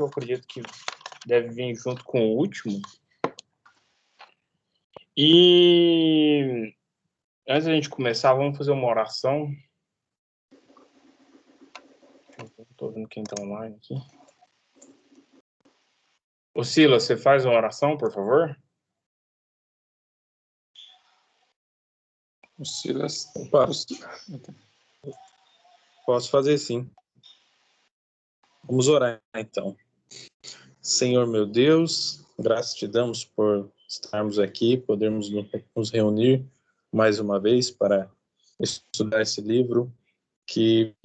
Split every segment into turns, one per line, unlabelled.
eu acredito que deve vir junto com o último. E antes da gente começar, vamos fazer uma oração. Estou vendo quem está online aqui. Ô Silas, você faz uma oração, por favor?
O Silas...
Posso fazer sim. Vamos orar então. Senhor meu Deus, graças te damos por estarmos aqui, podermos nos reunir mais uma vez para estudar esse livro que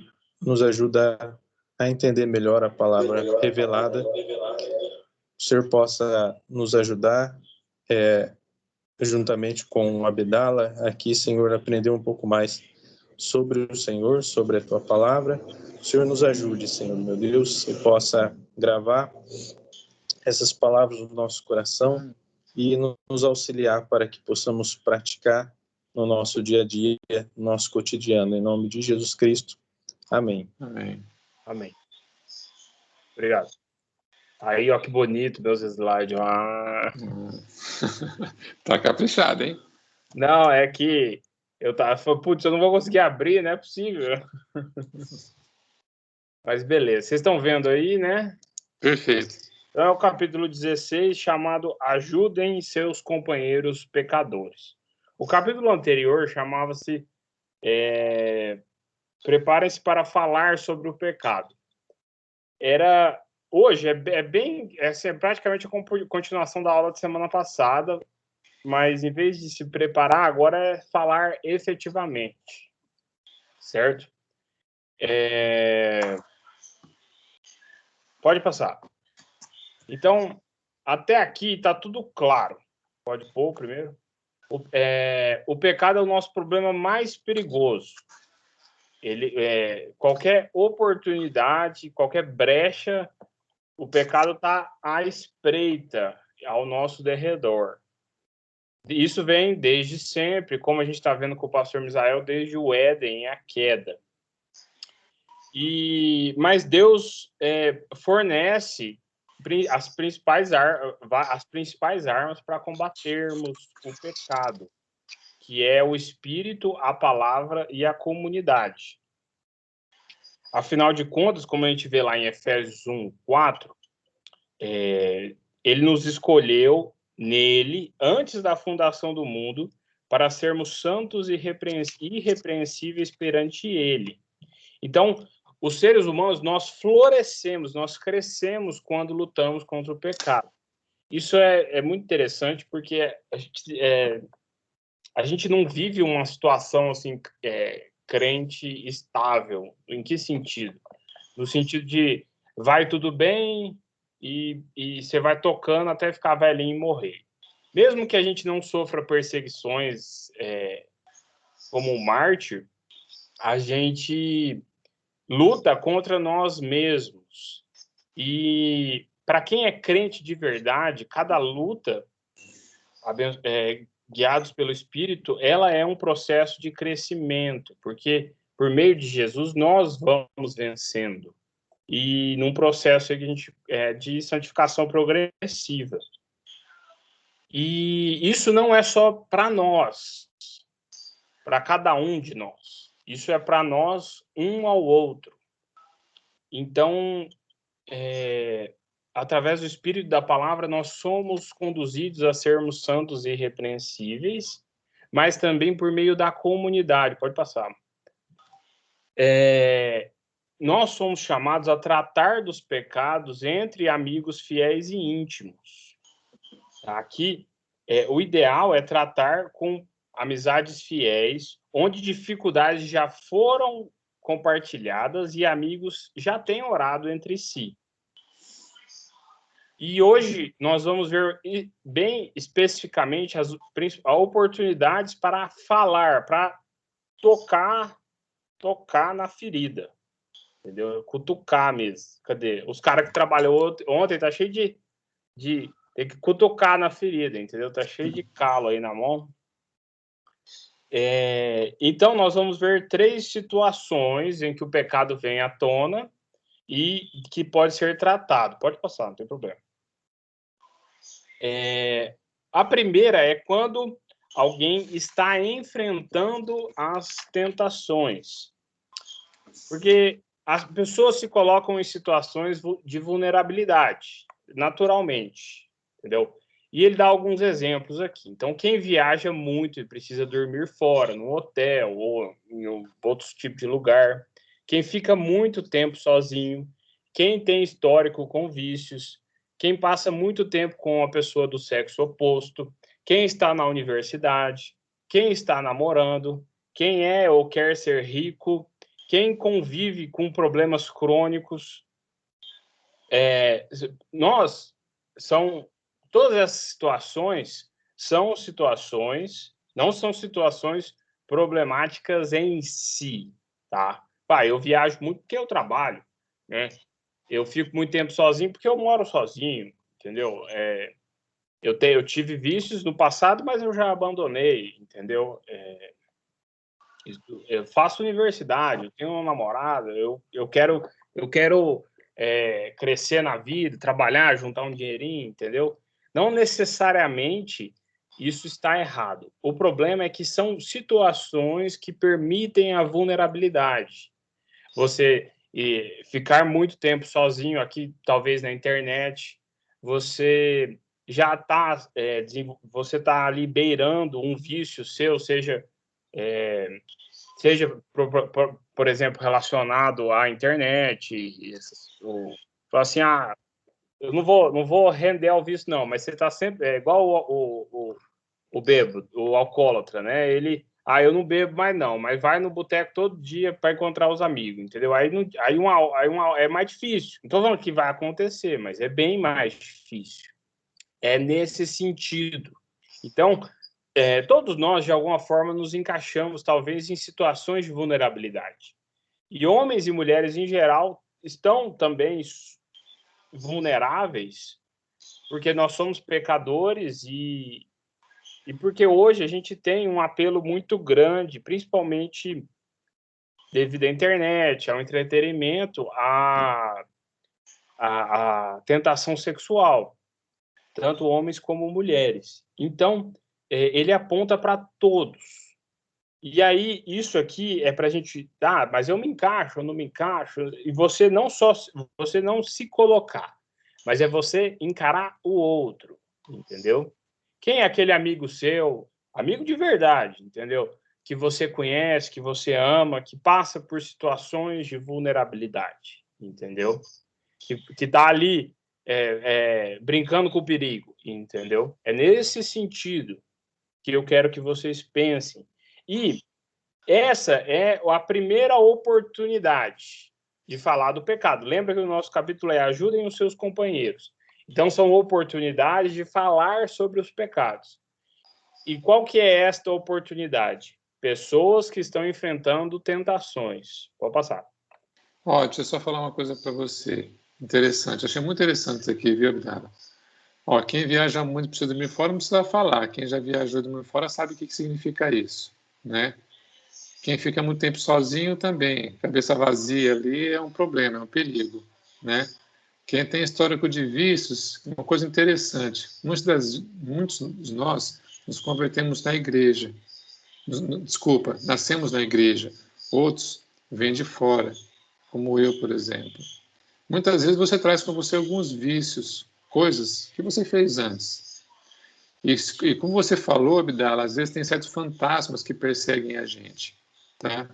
nos ajuda a entender melhor a palavra revelada. O Senhor possa nos ajudar, juntamente com o Abdala, aqui, Senhor, aprender um pouco mais sobre o Senhor, sobre a tua palavra. O Senhor nos ajude, Senhor meu Deus, e possa gravar essas palavras no nosso coração e nos auxiliar para que possamos praticar no nosso dia a dia, no nosso cotidiano. Em nome de Jesus Cristo. Amém.
Amém.
Amém. Obrigado. Aí, ó, que bonito meus slides.
Tá caprichado, hein?
Não, é que eu falei, putz, eu não vou conseguir abrir, não é possível. Mas beleza, vocês estão vendo aí, né?
Perfeito.
Então é o capítulo 16, chamado Ajudem seus companheiros pecadores. O capítulo anterior chamava-se Preparem-se para falar sobre o pecado. Hoje é praticamente a continuação da aula de semana passada, mas em vez de se preparar, agora é falar efetivamente, certo? Pode passar. Então, até aqui está tudo claro. Pode pôr primeiro. O pecado é o nosso problema mais perigoso. Qualquer oportunidade, qualquer brecha, o pecado está à espreita, ao nosso derredor. Isso vem desde sempre, como a gente está vendo com o pastor Misael, desde o Éden, a queda. Mas Deus fornece as principais armas para combatermos o pecado, que é o Espírito, a palavra e a comunidade. Afinal de contas, como a gente vê lá em Efésios 1:4, ele nos escolheu nele, antes da fundação do mundo, para sermos santos e irrepreensíveis perante ele. Então, os seres humanos, nós florescemos, nós crescemos quando lutamos contra o pecado. Isso é muito interessante, porque a gente não vive uma situação assim, crente estável. Em que sentido? No sentido de vai tudo bem e você vai tocando até ficar velhinho e morrer. Mesmo que a gente não sofra perseguições como um mártir, a gente luta contra nós mesmos. E para quem é crente de verdade, cada luta, guiados pelo Espírito, ela é um processo de crescimento, porque por meio de Jesus nós vamos vencendo. E num processo de santificação progressiva. E isso não é só para nós, para cada um de nós. Isso é para nós, um ao outro. Então, através do Espírito da Palavra, nós somos conduzidos a sermos santos e irrepreensíveis, mas também por meio da comunidade. Pode passar. Nós somos chamados a tratar dos pecados entre amigos fiéis e íntimos. Aqui, o ideal é tratar com amizades fiéis, onde dificuldades já foram compartilhadas e amigos já têm orado entre si. E hoje nós vamos ver bem especificamente as oportunidades para falar, para tocar na ferida. Entendeu? Cutucar mesmo. Cadê? Os caras que trabalhou ontem tá cheio de tem que cutucar na ferida, entendeu? Tá cheio de calo aí na mão. Então, nós vamos ver 3 situações em que o pecado vem à tona e que pode ser tratado. Pode passar, não tem problema. A primeira é quando alguém está enfrentando as tentações. Porque as pessoas se colocam em situações de vulnerabilidade, naturalmente, entendeu? E ele dá alguns exemplos aqui. Então, quem viaja muito e precisa dormir fora, no hotel ou em outros tipos de lugar, quem fica muito tempo sozinho, quem tem histórico com vícios, quem passa muito tempo com uma pessoa do sexo oposto, quem está na universidade, quem está namorando, quem é ou quer ser rico, quem convive com problemas crônicos. Todas essas situações não são situações problemáticas em si, tá? Eu viajo muito porque eu trabalho, né? Eu fico muito tempo sozinho porque eu moro sozinho, entendeu? Eu tive vícios no passado, mas eu já abandonei, entendeu? Eu faço universidade, eu tenho uma namorada, eu quero crescer na vida, trabalhar, juntar um dinheirinho, entendeu? Não necessariamente isso está errado. O problema é que são situações que permitem a vulnerabilidade. Você ficar muito tempo sozinho aqui, talvez na internet, você já está você está ali beirando um vício seu, seja por exemplo, relacionado à internet, falar assim, eu não vou render ao vício, não, mas você está sempre, igual o bêbado, o alcoólatra, né? Ele, eu não bebo mais não, mas vai no boteco todo dia para encontrar os amigos, entendeu? É mais difícil. Então, vamos que vai acontecer, mas é bem mais difícil. É nesse sentido. Então, todos nós, de alguma forma, nos encaixamos, talvez, em situações de vulnerabilidade. E homens e mulheres, em geral, estão também vulneráveis, porque nós somos pecadores e porque hoje a gente tem um apelo muito grande, principalmente devido à internet, ao entretenimento, à tentação sexual, tanto homens como mulheres. Então, ele aponta para todos. E aí, isso aqui é para a gente, mas eu me encaixo, eu não me encaixo, e você não se colocar, mas é você encarar o outro, entendeu? Quem é aquele amigo seu, amigo de verdade, entendeu? Que você conhece, que você ama, que passa por situações de vulnerabilidade, entendeu? Que tá ali brincando com o perigo, entendeu? É nesse sentido que eu quero que vocês pensem. E essa é a primeira oportunidade de falar do pecado. Lembra que o nosso capítulo é ajudem os seus companheiros. Então, são oportunidades de falar sobre os pecados. E qual que é esta oportunidade? Pessoas que estão enfrentando tentações. Pode passar.
Deixa eu só falar uma coisa para você. Interessante. Achei muito interessante isso aqui, viu, Abdala? Quem viaja muito precisa dormir fora não precisa falar. Quem já viajou dormir fora sabe o que significa isso, né? Quem fica muito tempo sozinho também, cabeça vazia ali é um problema, é um perigo, né? Quem tem histórico de vícios, uma coisa interessante, muitos de nós nos convertemos na igreja, nascemos na igreja, outros vêm de fora, como eu, por exemplo. Muitas vezes você traz com você alguns vícios, coisas que você fez antes. E como você falou, Abdala, às vezes tem certos fantasmas que perseguem a gente, tá?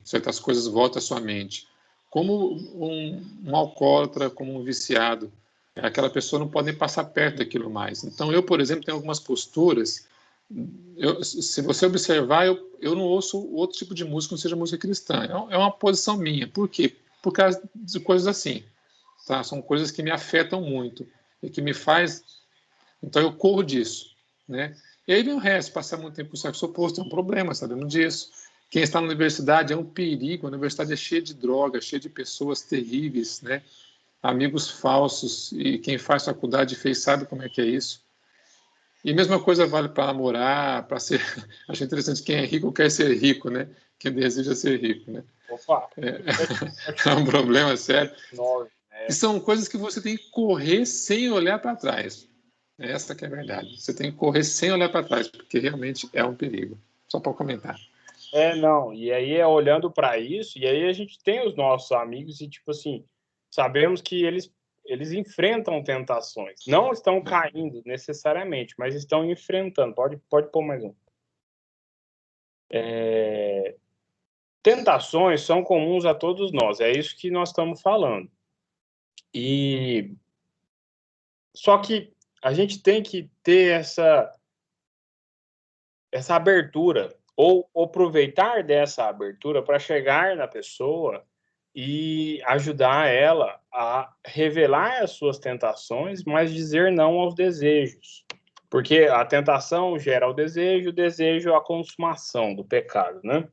Certas coisas voltam à sua mente. Como um alcoólatra, como um viciado, aquela pessoa não pode nem passar perto daquilo mais. Então, eu, por exemplo, tenho algumas posturas. Se você observar, eu não ouço outro tipo de música que não seja música cristã. É uma posição minha. Por quê? Por causa de coisas assim. Tá? São coisas que me afetam muito e que me faz. Então, eu corro disso, né? E aí vem o resto. Passar muito tempo com o sexo oposto é um problema, sabemos disso. Quem está na universidade é um perigo. A universidade é cheia de drogas, cheia de pessoas terríveis, né? Amigos falsos. E quem faz faculdade fez sabe como é que é isso. E a mesma coisa vale para namorar, para ser... Acho interessante, quem é rico quer ser rico, né? Quem deseja ser rico, né?
Opa!
É um problema sério. E são coisas que você tem que correr sem olhar para trás. Essa que é a verdade. Você tem que correr sem olhar para trás, porque realmente é um perigo. Só para comentar.
Não. E aí olhando para isso, e aí a gente tem os nossos amigos e, tipo assim, sabemos que eles enfrentam tentações. Não estão caindo necessariamente, mas estão enfrentando. Pode pôr mais um. Tentações são comuns a todos nós. É isso que nós estamos falando. E só que a gente tem que ter essa abertura ou aproveitar dessa abertura para chegar na pessoa e ajudar ela a revelar as suas tentações, mas dizer não aos desejos. Porque a tentação gera o desejo a consumação do pecado, né?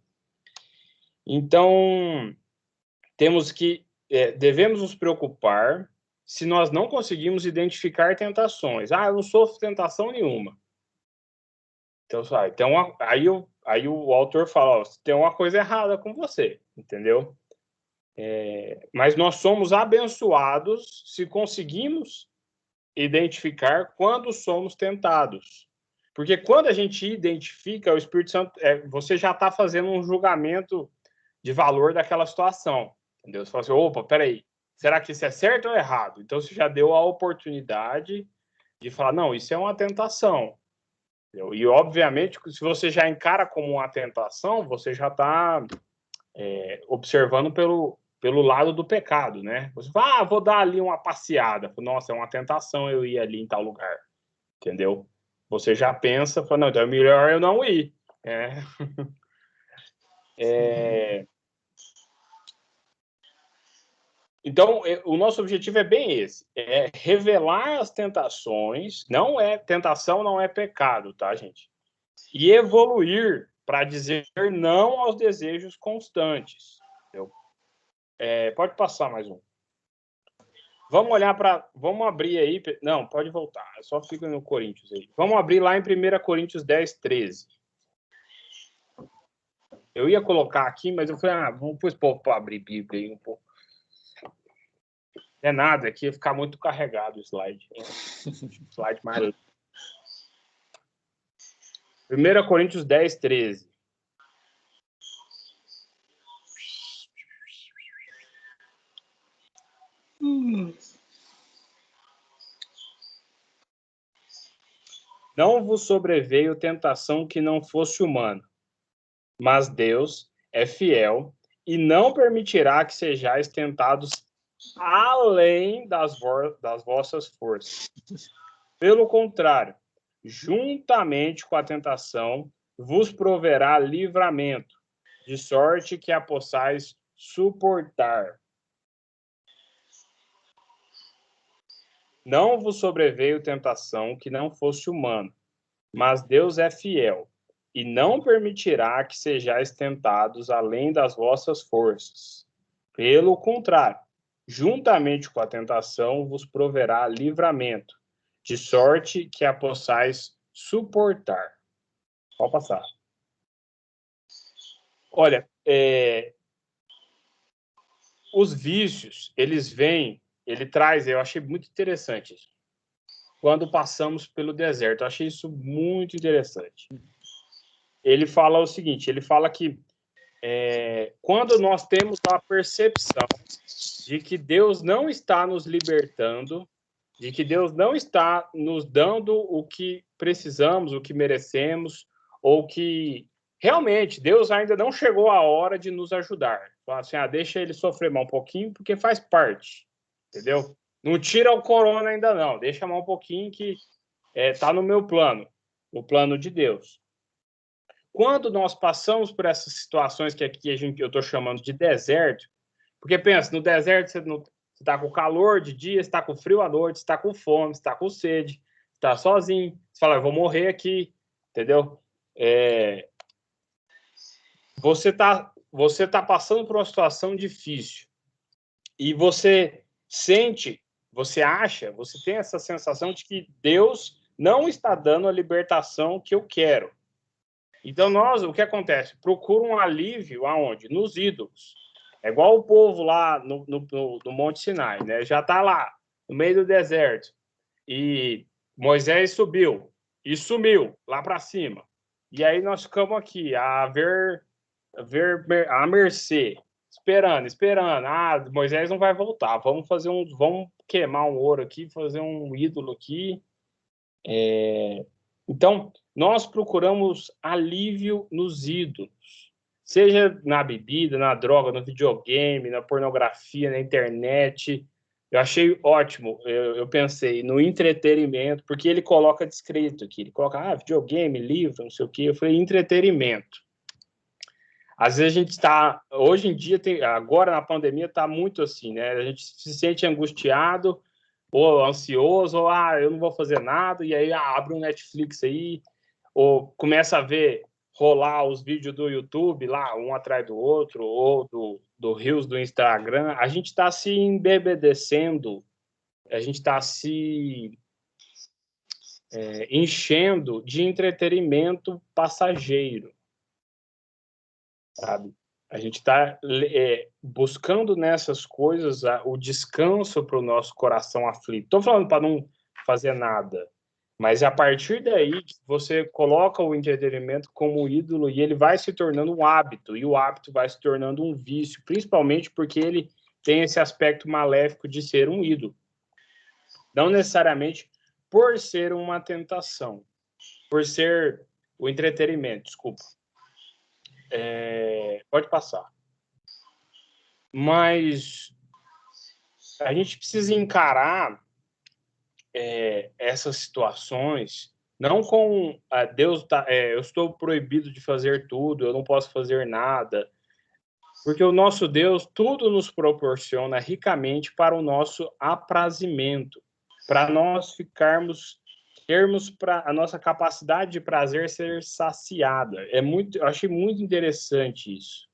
Então, devemos nos preocupar se nós não conseguimos identificar tentações. Eu não sofro tentação nenhuma. Então, aí o autor fala, tem uma coisa errada com você, entendeu? Mas nós somos abençoados se conseguimos identificar quando somos tentados. Porque quando a gente identifica, o Espírito Santo, você já está fazendo um julgamento de valor daquela situação, entendeu? Você fala assim, opa, peraí, será que isso é certo ou errado? Então, você já deu a oportunidade de falar, não, isso é uma tentação. E, obviamente, se você já encara como uma tentação, você já está observando pelo lado do pecado, né? Você fala, vou dar ali uma passeada. Nossa, é uma tentação eu ir ali em tal lugar, entendeu? Você já pensa, fala, não, então é melhor eu não ir. Então, o nosso objetivo é bem esse, é revelar as tentações, tentação não é pecado, tá, gente? E evoluir para dizer não aos desejos constantes. Entendeu? Pode passar mais um. Vamos abrir aí. Não, pode voltar. Só fica no Coríntios aí. Vamos abrir lá em 1 Coríntios 10, 13. Eu ia colocar aqui, mas eu falei, vamos pôr esse povo para abrir Bíblia aí um pouco. Não é nada, aqui ia ficar muito carregado o slide. Slide mais. 1 Coríntios 10, 13. Não vos sobreveio tentação que não fosse humana, mas Deus é fiel e não permitirá que sejais tentados além das vossas forças. Pelo contrário, juntamente com a tentação, vos proverá livramento, de sorte que a possais suportar. Não vos sobreveio tentação que não fosse humana, mas Deus é fiel e não permitirá que sejais tentados além das vossas forças. Pelo contrário, juntamente com a tentação vos proverá livramento, de sorte que a possais suportar. Pode passar. Olha, os vícios, ele traz, eu achei muito interessante isso. Quando passamos pelo deserto, eu achei isso muito interessante. Ele fala o seguinte, ele fala que quando nós temos a percepção de que Deus não está nos libertando, de que Deus não está nos dando o que precisamos, o que merecemos, ou que realmente Deus ainda não chegou a hora de nos ajudar. Fala assim, deixa ele sofrer mais um pouquinho, porque faz parte, entendeu? Não tira o corona ainda não, deixa mais um pouquinho que está no meu plano, o plano de Deus. Quando nós passamos por essas situações que aqui eu estou chamando de deserto, porque pensa, no deserto você está com calor de dia, você está com frio à noite, você está com fome, você está com sede, você está sozinho, você fala, eu vou morrer aqui, entendeu? Você tá passando por uma situação difícil e você sente, você acha, você tem essa sensação de que Deus não está dando a libertação que eu quero. Então, o que acontece? Procura um alívio aonde? Nos ídolos. É igual o povo lá no Monte Sinai, né? Já está lá, no meio do deserto. E Moisés subiu e sumiu lá para cima. E aí nós ficamos aqui a mercê, esperando. Ah, Moisés não vai voltar. Vamos queimar um ouro aqui, fazer um ídolo aqui. Então, nós procuramos alívio nos ídolos, seja na bebida, na droga, no videogame, na pornografia, na internet. Eu achei ótimo, eu pensei no entretenimento, porque ele coloca descrito aqui, ele coloca videogame, livro, não sei o quê. Eu falei entretenimento. Às vezes a gente está, hoje em dia, agora na pandemia, está muito assim, né? A gente se sente angustiado, ou ansioso, ou eu não vou fazer nada, e aí abre um Netflix aí, ou começa a ver rolar os vídeos do YouTube lá, um atrás do outro, ou do Reels do Instagram. A gente está se embebedecendo, a gente está se enchendo de entretenimento passageiro, sabe? A gente está buscando nessas coisas o descanso para o nosso coração aflito. Estou falando para não fazer nada, mas a partir daí você coloca o entretenimento como ídolo e ele vai se tornando um hábito, e o hábito vai se tornando um vício, principalmente porque ele tem esse aspecto maléfico de ser um ídolo. Não necessariamente por ser uma tentação, por ser o entretenimento, desculpa. Pode passar. Mas a gente precisa encarar essas situações não com Deus eu estou proibido de fazer tudo, eu não posso fazer nada, porque o nosso Deus tudo nos proporciona ricamente para o nosso aprazimento, para nós termos a nossa capacidade de prazer ser saciada. Eu achei muito interessante isso.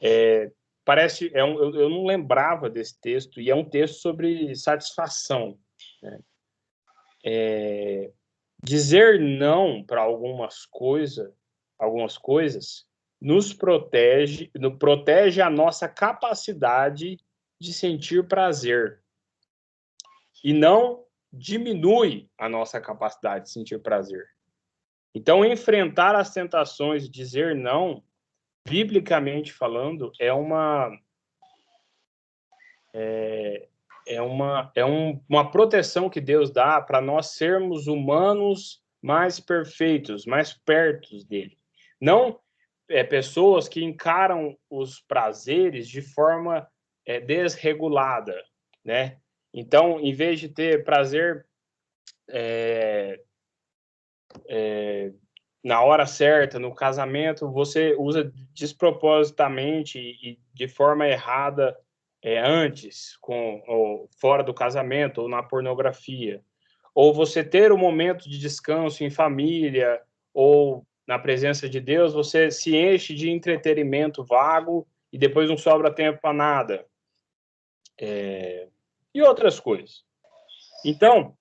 Eu não lembrava desse texto, e é um texto sobre satisfação, né? Dizer não para algumas coisas nos protege a nossa capacidade de sentir prazer e não diminui a nossa capacidade de sentir prazer. Então, enfrentar as tentações, dizer não, biblicamente falando, é uma proteção que Deus dá para nós sermos humanos mais perfeitos, mais perto dele. Não pessoas que encaram os prazeres de forma desregulada, né? Então, em vez de ter prazer na hora certa, no casamento, você usa despropositamente e de forma errada antes, ou fora do casamento, ou na pornografia. Ou você ter um momento de descanso em família, ou na presença de Deus, você se enche de entretenimento vago e depois não sobra tempo para nada. E outras coisas. Então,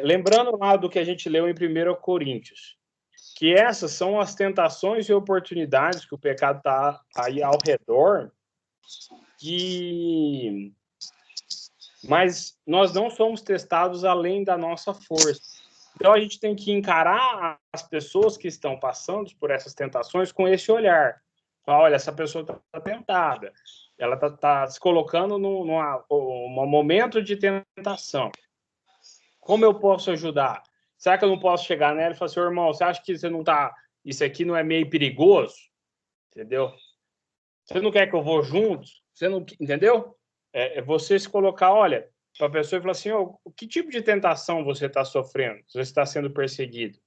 lembrando lá do que a gente leu em 1 Coríntios, que essas são as tentações e oportunidades que o pecado está aí ao redor, mas nós não somos testados além da nossa força. Então, a gente tem que encarar as pessoas que estão passando por essas tentações com esse olhar. Olha, essa pessoa está tentada, ela está se colocando num momento de tentação. Como eu posso ajudar? Será que eu não posso chegar nela e falar assim, irmão, você acha que você não tá... Isso aqui não é meio perigoso? Entendeu? Você não quer que eu vou junto? Você não... Entendeu? Você se colocar, olha, para a pessoa e falar assim, que tipo de tentação você está sofrendo? Você está sendo perseguido?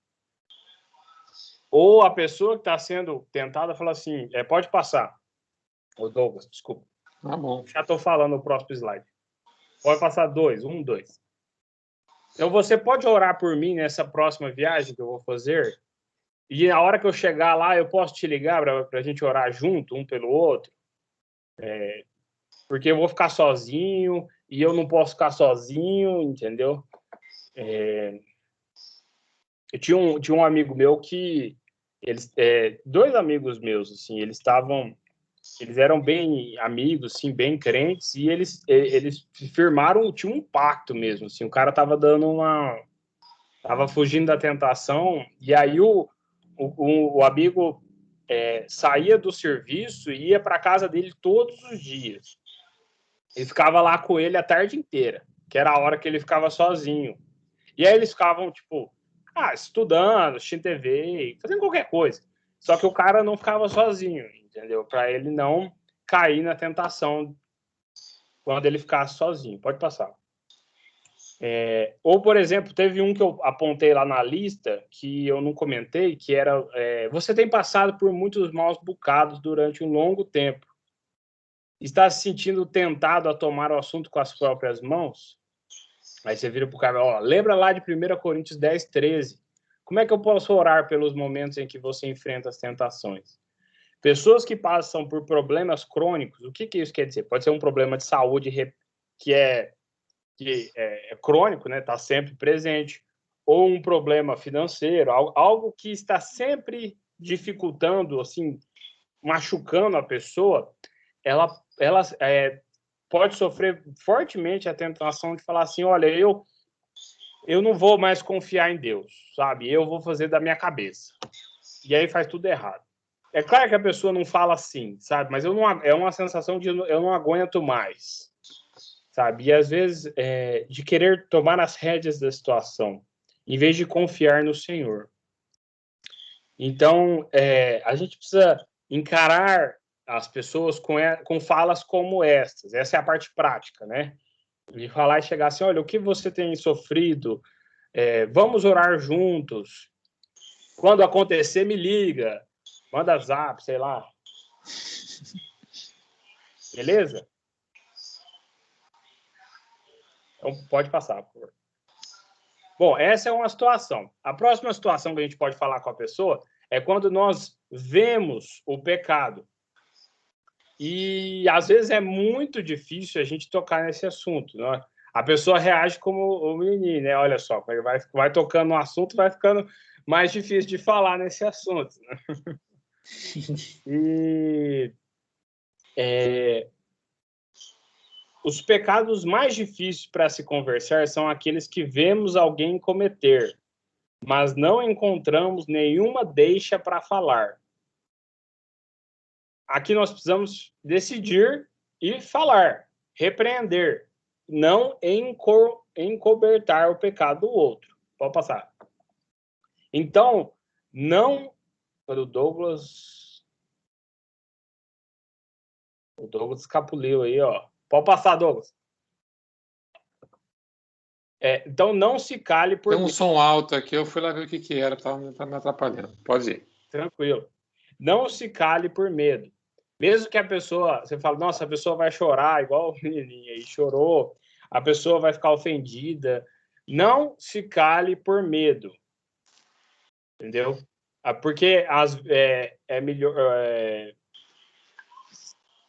Ou a pessoa que está sendo tentada fala assim, pode passar. Ô Douglas, desculpa.
Tá bom.
Já estou falando no próximo slide. Pode passar 2. Então, você pode orar por mim nessa próxima viagem que eu vou fazer? E na hora que eu chegar lá, eu posso te ligar para a gente orar junto, um pelo outro? Porque eu vou ficar sozinho e eu não posso ficar sozinho, entendeu? Eu tinha um amigo meu que dois amigos meus, assim, eles eram bem amigos, assim, bem crentes, e eles firmaram, tinha um pacto mesmo, assim, o cara tava fugindo da tentação, e aí o amigo saía do serviço e ia para casa dele todos os dias. Ele ficava lá com ele a tarde inteira, que era a hora que ele ficava sozinho. E aí eles ficavam, tipo, estudando, assistindo TV, fazendo qualquer coisa. Só que o cara não ficava sozinho, entendeu? Para ele não cair na tentação quando ele ficasse sozinho. Pode passar. Ou, por exemplo, teve um que eu apontei lá na lista, que eu não comentei, que era: você tem passado por muitos maus bocados durante um longo tempo. Está se sentindo tentado a tomar o assunto com as próprias mãos? Aí você vira para o cara: lembra lá de 1 Coríntios 10, 13. Como é que eu posso orar pelos momentos em que você enfrenta as tentações? Pessoas que passam por problemas crônicos, o que isso quer dizer? Pode ser um problema de saúde que é crônico, né? Está sempre presente, ou um problema financeiro, algo que está sempre dificultando, assim, machucando a pessoa. Ela pode sofrer fortemente a tentação de falar assim: olha, eu não vou mais confiar em Deus, sabe? Eu vou fazer da minha cabeça. E aí faz tudo errado. É claro que a pessoa não fala assim, sabe? Mas é uma sensação de eu não aguento mais, sabe? E às vezes de querer tomar as rédeas da situação, em vez de confiar no Senhor. Então, a gente precisa encarar as pessoas com falas como estas. Essa é a parte prática, né? De falar e chegar assim: olha, o que você tem sofrido? Vamos orar juntos. Quando acontecer, me liga. Manda zap, sei lá. Beleza? Então, pode passar, por favor. Bom, essa é uma situação. A próxima situação que a gente pode falar com a pessoa é quando nós vemos o pecado. E, às vezes, é muito difícil a gente tocar nesse assunto, né? A pessoa reage como o menino, né? Olha só, vai tocando no assunto, vai ficando mais difícil de falar nesse assunto, né? E os pecados mais difíceis para se conversar são aqueles que vemos alguém cometer, mas não encontramos nenhuma deixa para falar. Aqui nós precisamos decidir e falar, repreender, não encobertar o pecado do outro. Pode passar. Então, não... O Douglas escapuliu aí, ó. Pode passar, Douglas. Então, não se cale por...
Tem um som alto aqui, eu fui lá ver o que era, tá me atrapalhando. Pode ir.
Tranquilo. Não se cale por medo. Mesmo que a pessoa... Você fala: nossa, a pessoa vai chorar, igual o menininho aí chorou. A pessoa vai ficar ofendida. Não se cale por medo. Entendeu? Porque é melhor...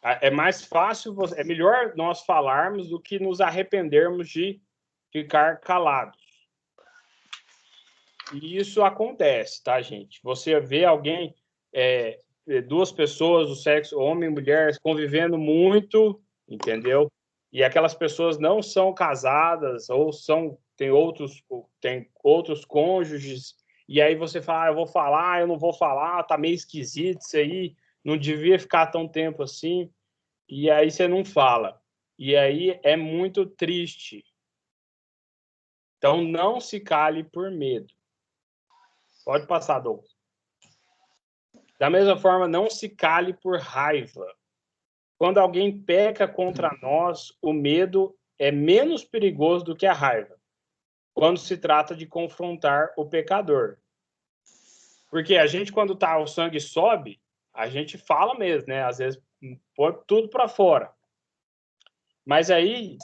É mais fácil... É melhor nós falarmos do que nos arrependermos de ficar calados. E isso acontece, tá, gente? Você vê alguém, duas pessoas do sexo, homem e mulher, convivendo muito, entendeu? E aquelas pessoas não são casadas ou tem outros cônjuges, e aí você fala: eu vou falar, eu não vou falar, tá meio esquisito isso aí, não devia ficar tão tempo assim, e aí você não fala. E aí é muito triste. Então, não se cale por medo. Pode passar, Douglas. Da mesma forma, não se cale por raiva. Quando alguém peca contra nós, o medo é menos perigoso do que a raiva, quando se trata de confrontar o pecador. Porque a gente, quando o sangue sobe, a gente fala mesmo, né? Às vezes, põe tudo para fora. Mas aí,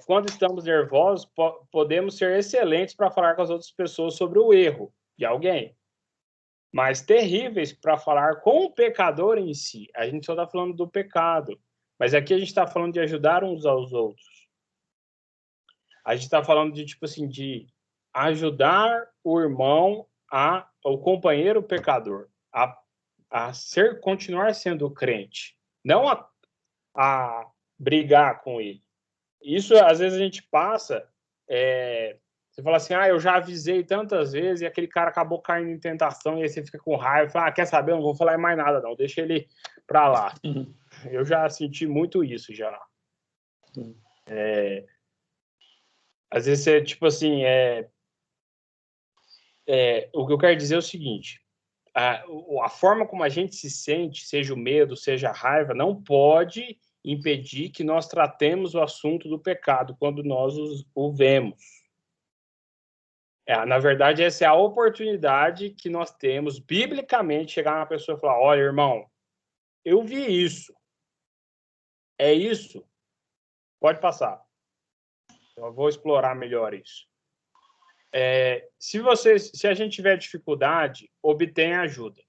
quando estamos nervosos, podemos ser excelentes para falar com as outras pessoas sobre o erro de alguém, mas terríveis para falar com o pecador em si. A gente só está falando do pecado, mas aqui a gente está falando de ajudar uns aos outros. A gente está falando de, tipo assim, de ajudar o irmão, o companheiro pecador. continuar sendo crente, não a brigar com ele. Isso, às vezes, a gente passa... você fala assim, eu já avisei tantas vezes e aquele cara acabou caindo em tentação e aí você fica com raiva, fala, quer saber, eu não vou falar mais nada não, deixa ele pra lá.
Uhum.
Eu já senti muito isso, já. Às vezes você, tipo assim, o que eu quero dizer é o seguinte, a forma como a gente se sente, seja o medo, seja a raiva, não pode impedir que nós tratemos o assunto do pecado quando nós o vemos. Na verdade, essa é a oportunidade que nós temos, biblicamente, chegar na pessoa e falar, olha, irmão, eu vi isso. É isso? Pode passar. Eu vou explorar melhor isso. Se a gente tiver dificuldade, obtenha ajuda.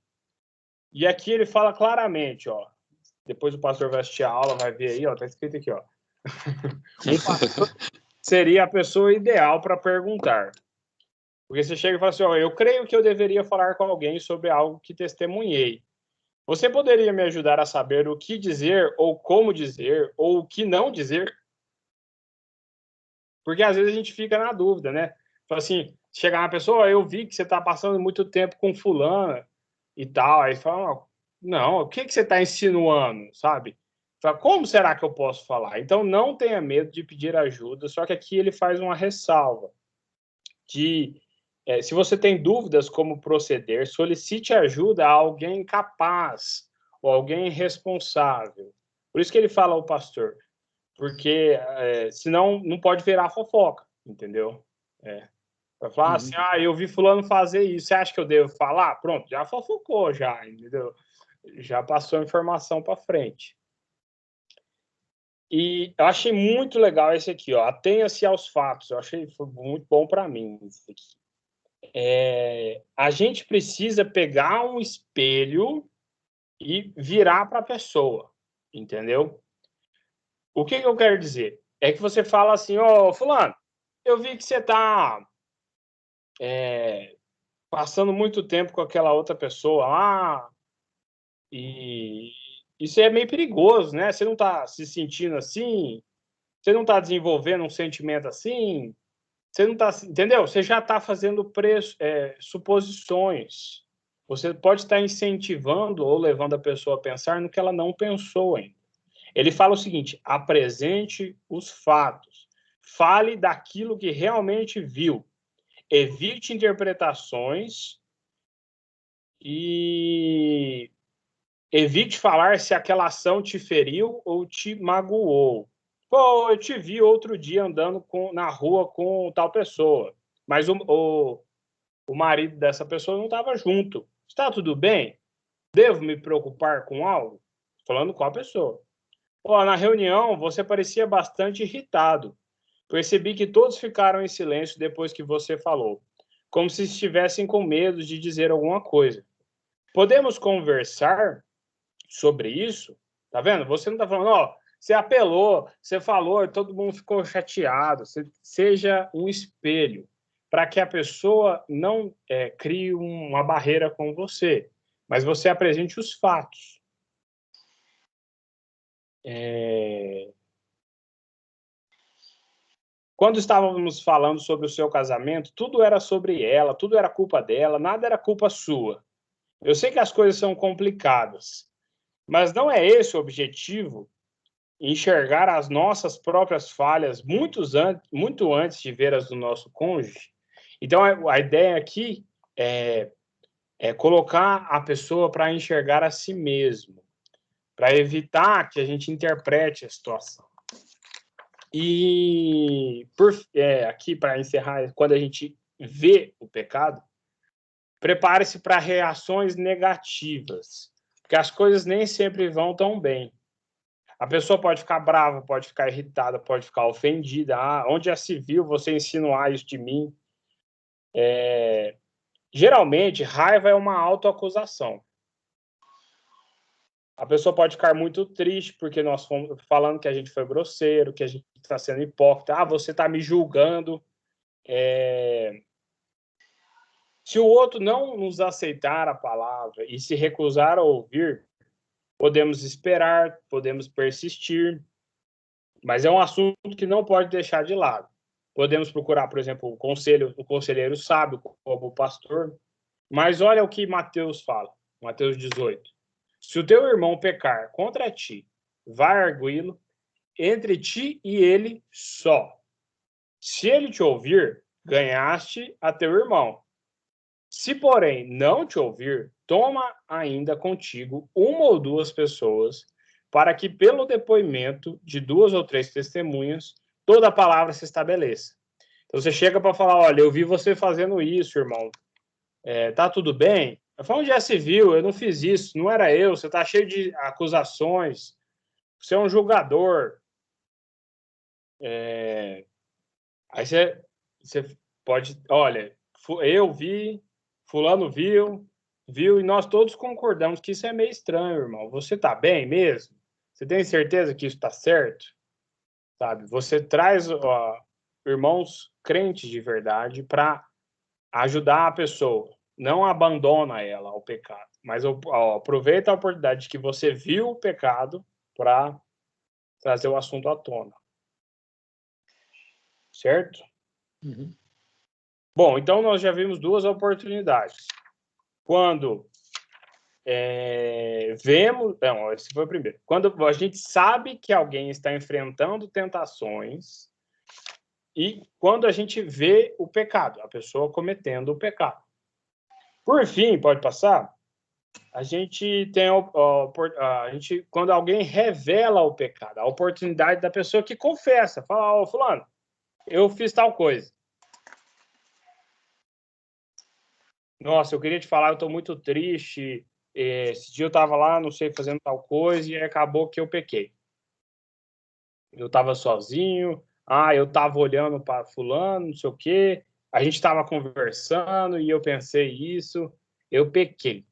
E aqui ele fala claramente, ó. Depois o pastor vai assistir a aula, vai ver aí, ó, tá escrito aqui, ó. Um pastor seria a pessoa ideal para perguntar. Porque você chega e fala assim, ó, eu creio que eu deveria falar com alguém sobre algo que testemunhei. Você poderia me ajudar a saber o que dizer, ou como dizer, ou o que não dizer? Porque às vezes a gente fica na dúvida, né? Fala assim, chegar uma pessoa, eu vi que você está passando muito tempo com fulana e tal. Aí fala, não, o que você está insinuando, sabe? Fala, como será que eu posso falar? Então não tenha medo de pedir ajuda, só que aqui ele faz uma ressalva de se você tem dúvidas como proceder, solicite ajuda a alguém capaz ou alguém responsável. Por isso que ele fala ao pastor, porque senão não pode virar fofoca, entendeu? Vai falar assim, eu vi fulano fazer isso, você acha que eu devo falar? Pronto, já fofocou, já, entendeu? Já passou a informação para frente. E eu achei muito legal esse aqui, ó, atenha-se aos fatos, eu achei foi muito bom para mim isso aqui. A gente precisa pegar um espelho e virar para a pessoa, entendeu? O que eu quero dizer? É que você fala assim, ô, fulano, eu vi que você está passando muito tempo com aquela outra pessoa lá, e isso é meio perigoso, né? Você não está se sentindo assim, você não está desenvolvendo um sentimento assim, você não está, entendeu? Você já está fazendo suposições. Você pode estar incentivando ou levando a pessoa a pensar no que ela não pensou ainda. Ele fala o seguinte: apresente os fatos, fale daquilo que realmente viu, evite interpretações e evite falar se aquela ação te feriu ou te magoou. Pô, eu te vi outro dia andando na rua com tal pessoa, mas o marido dessa pessoa não estava junto. Está tudo bem? Devo me preocupar com algo? Falando com a pessoa. Pô, na reunião você parecia bastante irritado. Percebi que todos ficaram em silêncio depois que você falou, como se estivessem com medo de dizer alguma coisa. Podemos conversar sobre isso? Tá vendo? Você não está falando, ó, você apelou, você falou, todo mundo ficou chateado. Seja um espelho para que a pessoa não crie uma barreira com você, mas você apresente os fatos. Quando estávamos falando sobre o seu casamento, tudo era sobre ela, tudo era culpa dela, nada era culpa sua. Eu sei que as coisas são complicadas, mas não é esse o objetivo, enxergar as nossas próprias falhas muito antes de ver as do nosso cônjuge. Então, a ideia aqui é colocar a pessoa para enxergar a si mesmo, para evitar que a gente interprete a situação. E aqui, para encerrar, quando a gente vê o pecado, prepare-se para reações negativas, porque as coisas nem sempre vão tão bem. A pessoa pode ficar brava, pode ficar irritada, pode ficar ofendida. Onde já se viu você insinuar isso de mim? Geralmente, raiva é uma autoacusação. A pessoa pode ficar muito triste porque nós fomos falando que a gente foi grosseiro, que a gente está sendo hipócrita. Você está me julgando. Se o outro não nos aceitar a palavra e se recusar a ouvir, podemos esperar, podemos persistir, mas é um assunto que não pode deixar de lado. Podemos procurar, por exemplo, o conselheiro sábio, como o pastor, mas olha o que Mateus fala, Mateus 18. Se o teu irmão pecar contra ti, vai arguí-lo entre ti e ele só. Se ele te ouvir, ganhaste a teu irmão. Se, porém, não te ouvir, toma ainda contigo uma ou duas pessoas, para que, pelo depoimento de 2 ou 3 testemunhas, toda a palavra se estabeleça. Então, você chega para falar, olha, eu vi você fazendo isso, irmão. Tá tudo bem? Eu falo, onde já se viu? Eu não fiz isso, não era eu. Você está cheio de acusações. Você é um julgador. Aí você pode, olha, eu vi, fulano viu, e nós todos concordamos que isso é meio estranho, irmão. Você tá bem mesmo? Você tem certeza que isso está certo? Sabe? Você traz irmãos crentes de verdade para ajudar a pessoa. Não abandona ela ao pecado, mas aproveita a oportunidade que você viu o pecado para trazer o assunto à tona. Certo?
Uhum.
Bom, então nós já vimos 2 oportunidades. Quando vemos... Não, esse foi o primeiro. Quando a gente sabe que alguém está enfrentando tentações e quando a gente vê o pecado, a pessoa cometendo o pecado. Por fim, pode passar? A gente tem quando alguém revela o pecado, a oportunidade da pessoa que confessa, fala, fulano, eu fiz tal coisa. Nossa, eu queria te falar, eu estou muito triste. Esse dia eu estava lá, não sei, fazendo tal coisa e acabou que eu pequei. Eu estava sozinho, eu estava olhando para fulano, não sei o quê. A gente estava conversando e eu pensei isso, eu pequei.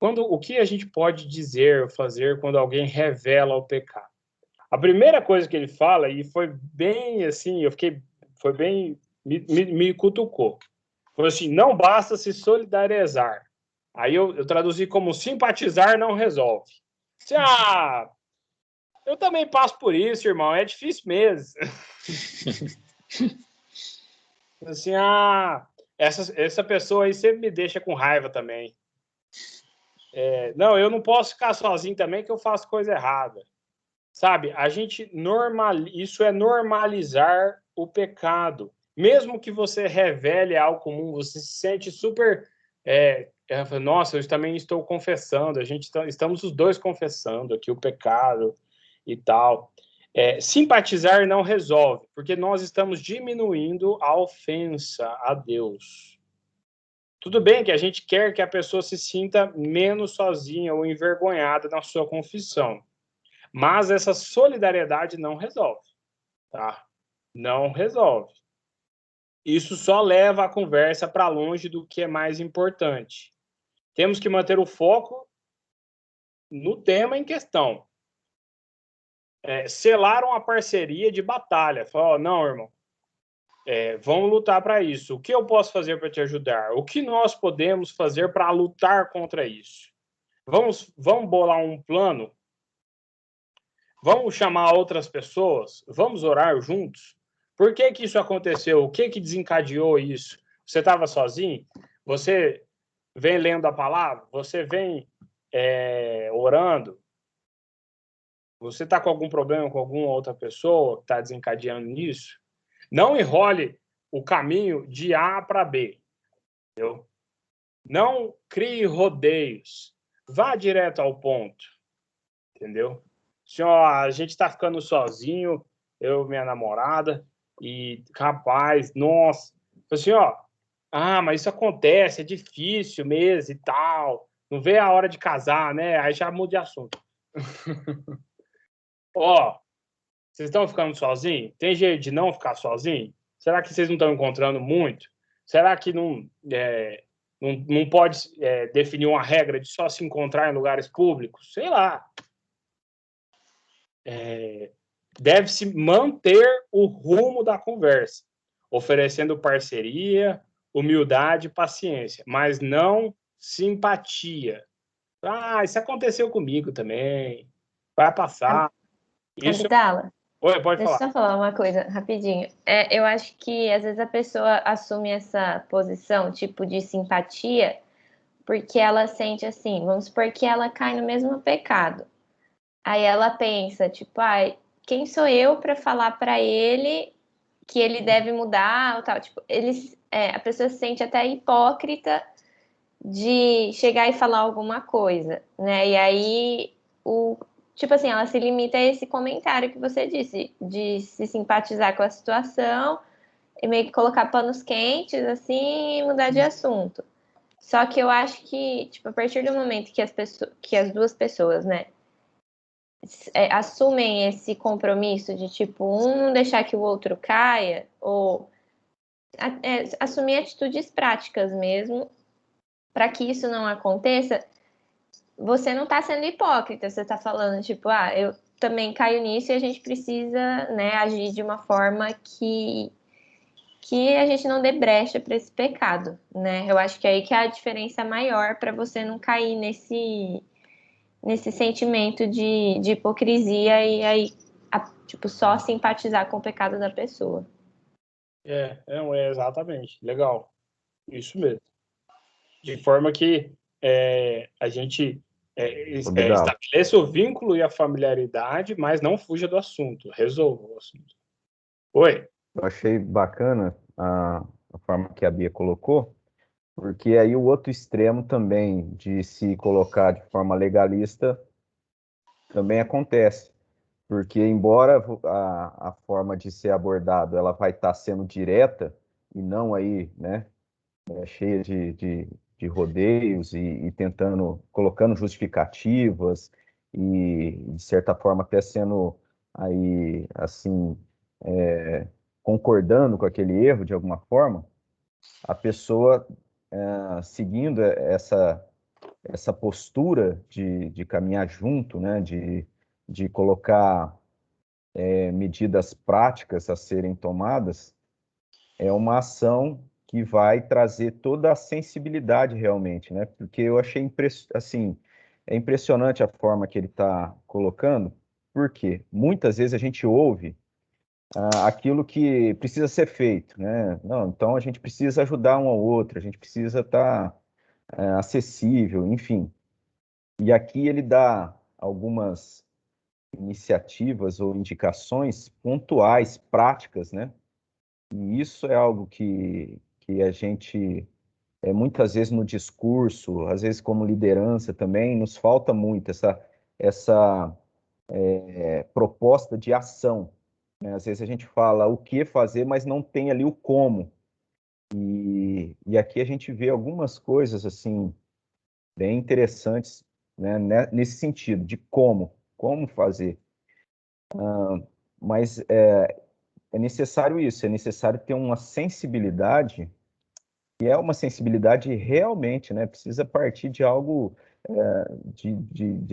O que a gente pode dizer, fazer quando alguém revela o pecado? A primeira coisa que ele fala, e foi bem assim, foi bem, me cutucou. Foi assim, não basta se solidarizar. Aí eu traduzi como simpatizar não resolve. Eu também passo por isso, irmão, é difícil mesmo. Assim, essa pessoa aí sempre me deixa com raiva também. Não, eu não posso ficar sozinho também que eu faço coisa errada. Sabe, isso é normalizar o pecado. Mesmo que você revele algo comum, você se sente super... nossa, eu também estou confessando, estamos os dois confessando aqui o pecado e tal. Simpatizar não resolve, porque nós estamos diminuindo a ofensa a Deus. Tudo bem que a gente quer que a pessoa se sinta menos sozinha ou envergonhada na sua confissão. Mas essa solidariedade não resolve, tá? Não resolve. Isso só leva a conversa para longe do que é mais importante. Temos que manter o foco no tema em questão. Selar uma parceria de batalha. Falar, não, irmão, vamos lutar para isso. O que eu posso fazer para te ajudar? O que nós podemos fazer para lutar contra isso? Vamos bolar um plano? Vamos chamar outras pessoas? Vamos orar juntos? Por que isso aconteceu? O que desencadeou isso? Você estava sozinho? Você vem lendo a palavra? Você vem orando? Você está com algum problema com alguma outra pessoa que está desencadeando nisso? Não enrole o caminho de A para B. Entendeu? Não crie rodeios. Vá direto ao ponto. Entendeu? Assim, a gente está ficando sozinho, eu e minha namorada, e, rapaz, nossa, assim, mas isso acontece, é difícil mesmo e tal, não vê a hora de casar, né? Aí já muda de assunto. Vocês estão ficando sozinhos? Tem jeito de não ficar sozinho? Será que vocês não estão encontrando muito? Será que não pode definir uma regra de só se encontrar em lugares públicos? Sei lá. Deve-se manter o rumo da conversa, oferecendo parceria, humildade e paciência, mas não simpatia. Ah, isso aconteceu comigo também. Vai passar. Isso.
Abdala,
Oi, pode
deixa eu
falar.
só falar uma coisa rapidinho. Eu acho que às vezes a pessoa assume essa posição, tipo, de simpatia, porque ela sente assim, vamos supor que ela cai no mesmo pecado. Aí ela pensa, tipo, quem sou eu para falar para ele que ele deve mudar ou tal? Tipo, a pessoa se sente até hipócrita de chegar e falar alguma coisa, né? E aí, tipo assim, ela se limita a esse comentário que você disse, de se simpatizar com a situação e meio que colocar panos quentes, assim, e mudar de assunto. Só que eu acho que, tipo, a partir do momento que as duas pessoas, né, assumem esse compromisso de, tipo, um não deixar que o outro caia, ou assumir atitudes práticas mesmo, para que isso não aconteça, você não está sendo hipócrita, você está falando, tipo, eu também caio nisso e a gente precisa, né, agir de uma forma que a gente não dê brecha para esse pecado, né? Eu acho que é aí que é a diferença maior para você não cair nesse sentimento de hipocrisia e aí, tipo, só simpatizar com o pecado da pessoa.
Exatamente. Legal. Isso mesmo. De forma que a gente estabeleça o vínculo e a familiaridade, mas não fuja do assunto. Resolva o assunto. Oi.
Eu achei bacana a forma que a Bia colocou, porque aí o outro extremo também de se colocar de forma legalista também acontece. Porque embora a forma de ser abordado ela vai estar sendo direta e não aí, né, cheia de rodeios e tentando, colocando justificativas e, de certa forma, até sendo aí, assim, concordando com aquele erro de alguma forma, a pessoa seguindo essa postura de caminhar junto, né, de colocar medidas práticas a serem tomadas, é uma ação que vai trazer toda a sensibilidade realmente, né? Porque eu achei assim, é impressionante a forma que ele está colocando, porque muitas vezes a gente ouve aquilo que precisa ser feito, né? Não, então a gente precisa ajudar um ao outro, a gente precisa estar acessível, enfim. E aqui ele dá algumas iniciativas ou indicações pontuais, práticas, né? E isso é algo que a gente, muitas vezes no discurso, às vezes como liderança também, nos falta muito essa proposta de ação, né? Às vezes a gente fala o que fazer, mas não tem ali o como. E aqui a gente vê algumas coisas assim bem interessantes, né, nesse sentido de como fazer. Mas é necessário isso, é necessário ter uma sensibilidade, e é uma sensibilidade realmente, né? Precisa partir de algo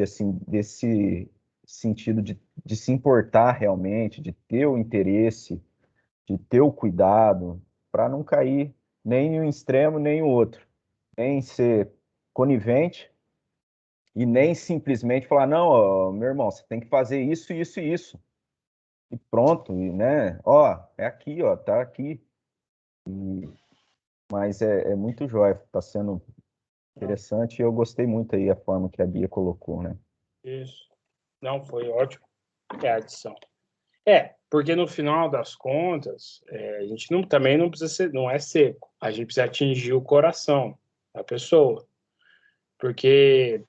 assim, desse sentido de se importar realmente, de ter o interesse, de ter o cuidado, para não cair nem em um extremo, nem em outro. Nem ser conivente e nem simplesmente falar, não, ó, meu irmão, você tem que fazer isso, isso e isso. E pronto, e, né? Ó, é aqui, ó, tá aqui. Mas é muito jóia, está sendo interessante e eu gostei muito aí a forma que a Bia colocou, né?
Isso. Não, foi ótimo. É a adição. Porque no final das contas, a gente também não precisa ser, não é seco. A gente precisa atingir o coração da pessoa. Porque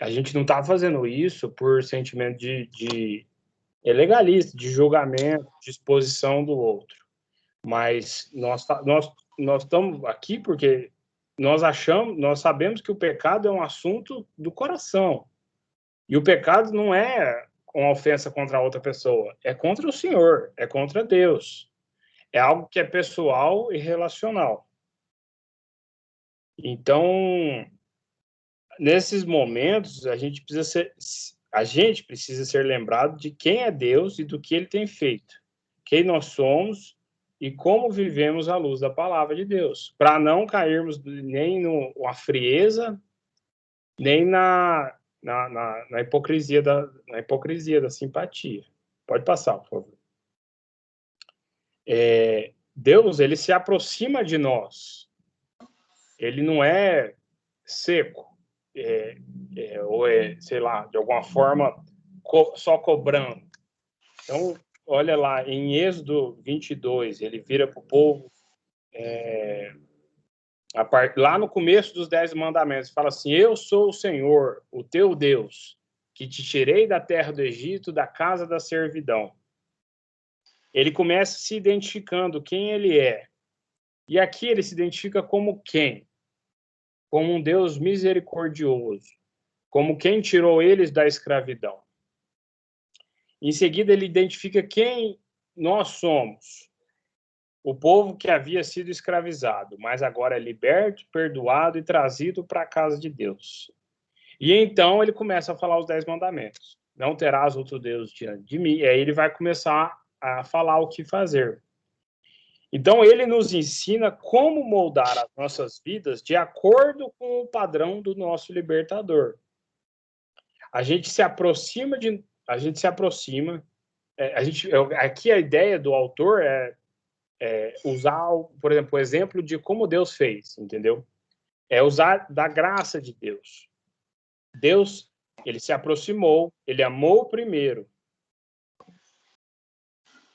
a gente não está fazendo isso por sentimento de legalista, de julgamento, de exposição do outro. Mas nós estamos aqui porque nós sabemos que o pecado é um assunto do coração. E o pecado não é uma ofensa contra a outra pessoa, é contra o Senhor, é contra Deus. É algo que é pessoal e relacional. Então, nesses momentos, a gente precisa ser lembrado de quem é Deus e do que ele tem feito. Quem nós somos e como vivemos à luz da palavra de Deus, para não cairmos nem na frieza, nem na hipocrisia da simpatia. Pode passar, por favor. Deus, ele se aproxima de nós. Ele não é seco, ou sei lá, de alguma forma, só cobrando. Então, olha lá, em Êxodo 22, ele vira para o povo, lá no começo dos 10 mandamentos, fala assim: eu sou o Senhor, o teu Deus, que te tirei da terra do Egito, da casa da servidão. Ele começa se identificando quem ele é. E aqui ele se identifica como quem? Como um Deus misericordioso, como quem tirou eles da escravidão. Em seguida, ele identifica quem nós somos. O povo que havia sido escravizado, mas agora é liberto, perdoado e trazido para a casa de Deus. E então ele começa a falar os 10 mandamentos. Não terás outro Deus diante de mim. E aí ele vai começar a falar o que fazer. Então ele nos ensina como moldar as nossas vidas de acordo com o padrão do nosso libertador. A gente se aproxima aqui a ideia do autor é usar, por exemplo, o exemplo de como Deus fez, entendeu? É usar da graça de Deus. Deus, ele se aproximou, ele amou primeiro.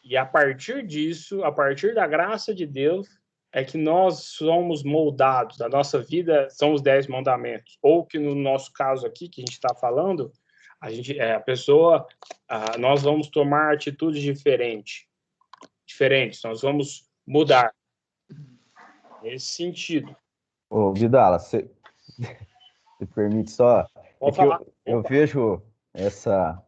E a partir disso, a partir da graça de Deus, é que nós somos moldados. A nossa vida são os 10 mandamentos. Ou que no nosso caso aqui, que a gente está falando, nós vamos tomar atitudes diferentes. Nós vamos mudar. Nesse sentido.
Ô, Vidala, você permite só?
Pode falar.
Eu vejo essa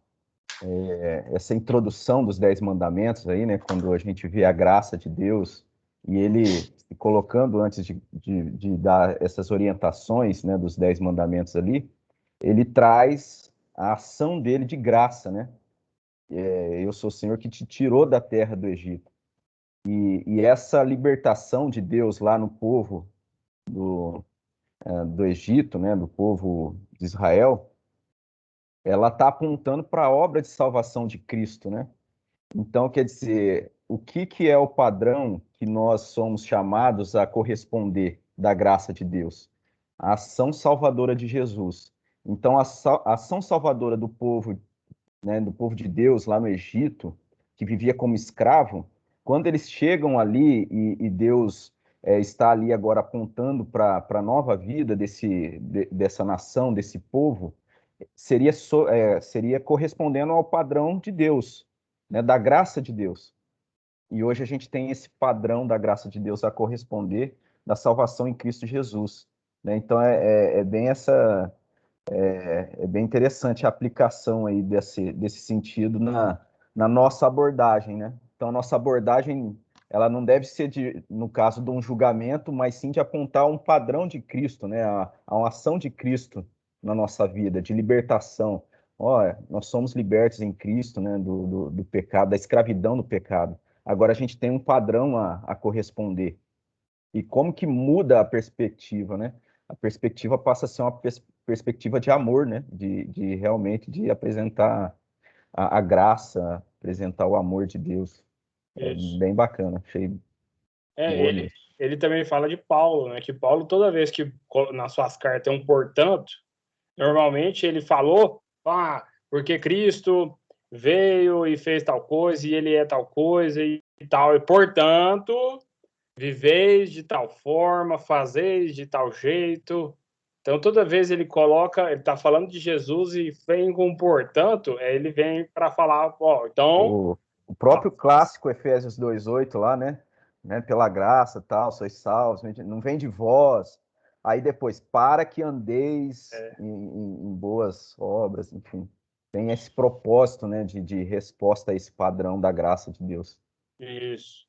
introdução dos 10 mandamentos aí, né? Quando a gente vê a graça de Deus e ele se colocando antes de dar essas orientações, né, dos 10 mandamentos ali, ele traz a ação dele de graça, né? Eu sou o Senhor que te tirou da terra do Egito. E essa libertação de Deus lá no povo do Egito, né, do povo de Israel, ela está apontando para a obra de salvação de Cristo, né? Então, quer dizer, o que é o padrão que nós somos chamados a corresponder da graça de Deus? A ação salvadora de Jesus. Então, a ação salvadora do povo, né, do povo de Deus lá no Egito, que vivia como escravo, quando eles chegam ali e Deus está ali agora apontando para a nova vida dessa nação, desse povo, seria correspondendo ao padrão de Deus, né, da graça de Deus. E hoje a gente tem esse padrão da graça de Deus a corresponder da salvação em Cristo Jesus, né? Então é bem interessante a aplicação aí desse sentido na nossa abordagem, né? Então a nossa abordagem, ela não deve ser no caso de um julgamento, mas sim de apontar um padrão de Cristo, né? A uma ação de Cristo na nossa vida, de libertação. Nós somos libertos em Cristo, né, do pecado, da escravidão do pecado. Agora a gente tem um padrão a corresponder. E como que muda a perspectiva, né? A perspectiva passa a ser uma perspectiva de amor, né? De realmente de apresentar a graça, apresentar o amor de Deus. Bem bacana, achei.
Ele também fala de Paulo, né? Que Paulo, toda vez que nas suas cartas tem um portanto, normalmente ele falou, porque Cristo veio e fez tal coisa, e ele é tal coisa e tal, e portanto, viveis de tal forma, fazeis de tal jeito. Então, toda vez ele está falando de Jesus e vem com portanto, ele vem para falar, então...
O próprio clássico Efésios 2:8 lá, né? Pela graça, tal, sois salvos, não vem de vós. Aí depois, para que andeis em boas obras, enfim. Tem esse propósito, né, de resposta a esse padrão da graça de Deus.
Isso.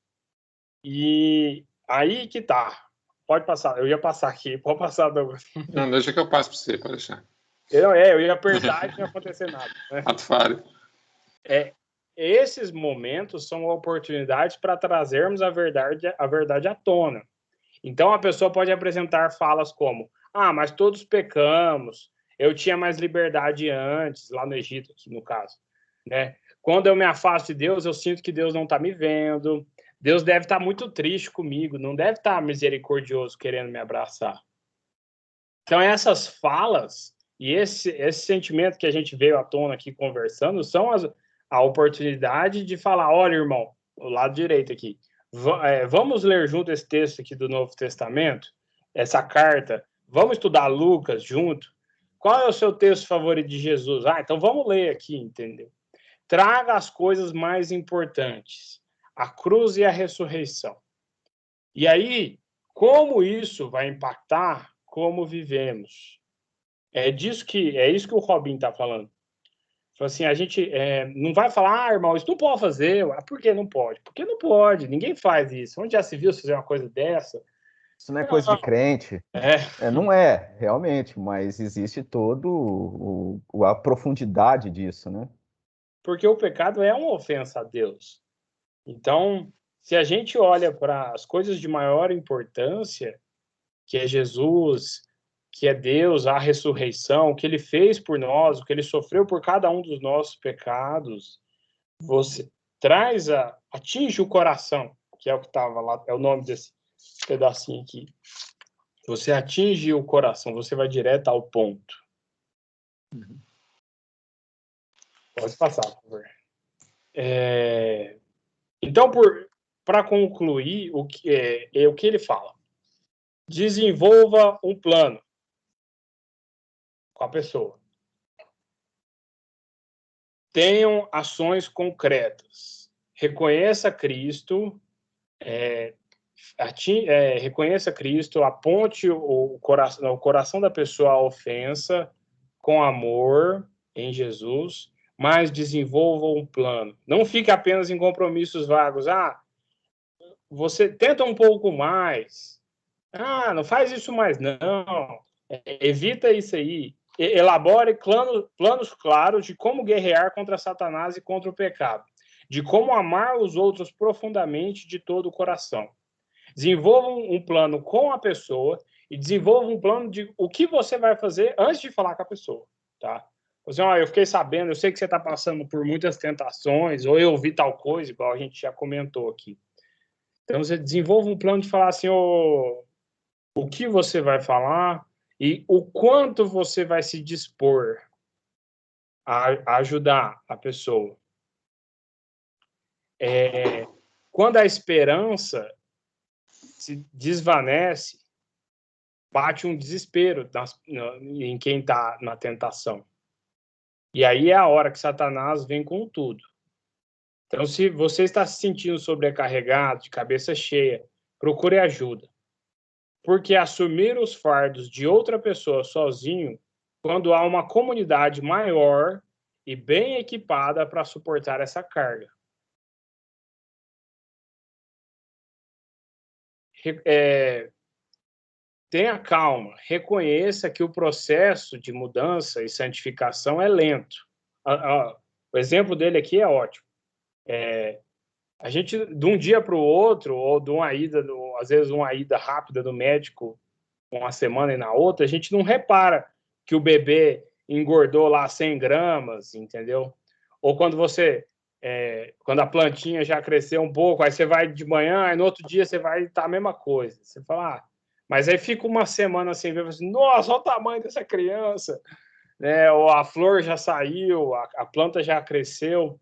E aí que tá. Pode passar. Eu ia passar aqui. Pode passar, Douglas.
Não, deixa que eu passo para você, pode deixar.
Eu ia apertar e não ia acontecer nada. Né?
Ato falho.
esses momentos são oportunidades para trazermos a verdade à tona. Então, a pessoa pode apresentar falas como: ah, mas todos pecamos, eu tinha mais liberdade antes, lá no Egito, no caso, né? Quando eu me afasto de Deus, eu sinto que Deus não está me vendo, Deus deve estar muito triste comigo, não deve estar misericordioso querendo me abraçar. Então, essas falas e esse sentimento que a gente veio à tona aqui conversando são a oportunidade de falar: olha, irmão, o lado direito aqui, vamos ler junto esse texto aqui do Novo Testamento, essa carta, vamos estudar Lucas junto. Qual é o seu texto favorito de Jesus? Ah, então vamos ler aqui, entendeu? Traga as coisas mais importantes, a cruz e a ressurreição. E aí, como isso vai impactar como vivemos? É isso que o Robin está falando. Assim, a gente não vai falar: ah, irmão, isso não pode fazer. Por que não pode? Porque não pode, ninguém faz isso. Onde já se viu fazer uma coisa dessa?
Isso não é coisa de crente. Não é, realmente, mas existe todo a profundidade disso, né?
Porque o pecado é uma ofensa a Deus. Então, se a gente olha para as coisas de maior importância, que é Jesus, que é Deus, a ressurreição, o que ele fez por nós, o que ele sofreu por cada um dos nossos pecados, você atinge o coração, que é o que estava lá, é o nome desse pedacinho aqui. Você atinge o coração, você vai direto ao ponto. Pode passar, por favor. Então, para concluir, o que ele fala: desenvolva um plano com a pessoa. Tenham ações concretas. Reconheça Cristo, reconheça Cristo, aponte o coração da pessoa à ofensa com amor em Jesus, mas desenvolva um plano. Não fique apenas em compromissos vagos. Ah, você tenta um pouco mais. Ah, não faz isso mais, não. Evita isso aí. Elabore planos claros de como guerrear contra Satanás e contra o pecado. De como amar os outros profundamente de todo o coração. Desenvolva um plano com a pessoa e desenvolva um plano de o que você vai fazer antes de falar com a pessoa, tá? Assim, eu fiquei sabendo, eu sei que você está passando por muitas tentações, ou eu ouvi tal coisa, igual a gente já comentou aqui. Então, você desenvolva um plano de falar assim: o que você vai falar e o quanto você vai se dispor a ajudar a pessoa. Quando a esperança se desvanece, bate um desespero em quem está na tentação. E aí é a hora que Satanás vem com tudo. Então, se você está se sentindo sobrecarregado, de cabeça cheia, procure ajuda. Porque assumir os fardos de outra pessoa sozinho, quando há uma comunidade maior e bem equipada para suportar essa carga. Tenha calma, reconheça que o processo de mudança e santificação é lento. O exemplo dele aqui é ótimo. A gente, de um dia para o outro, ou de uma ida, às vezes uma ida rápida do médico, uma semana e na outra, a gente não repara que o bebê engordou lá 100 gramas, entendeu? Ou quando quando a plantinha já cresceu um pouco, aí você vai de manhã, aí no outro dia você vai estar a mesma coisa. Você fala, mas aí fica uma semana sem ver, assim, nossa, olha o tamanho dessa criança, né? Ou a flor já saiu, a planta já cresceu.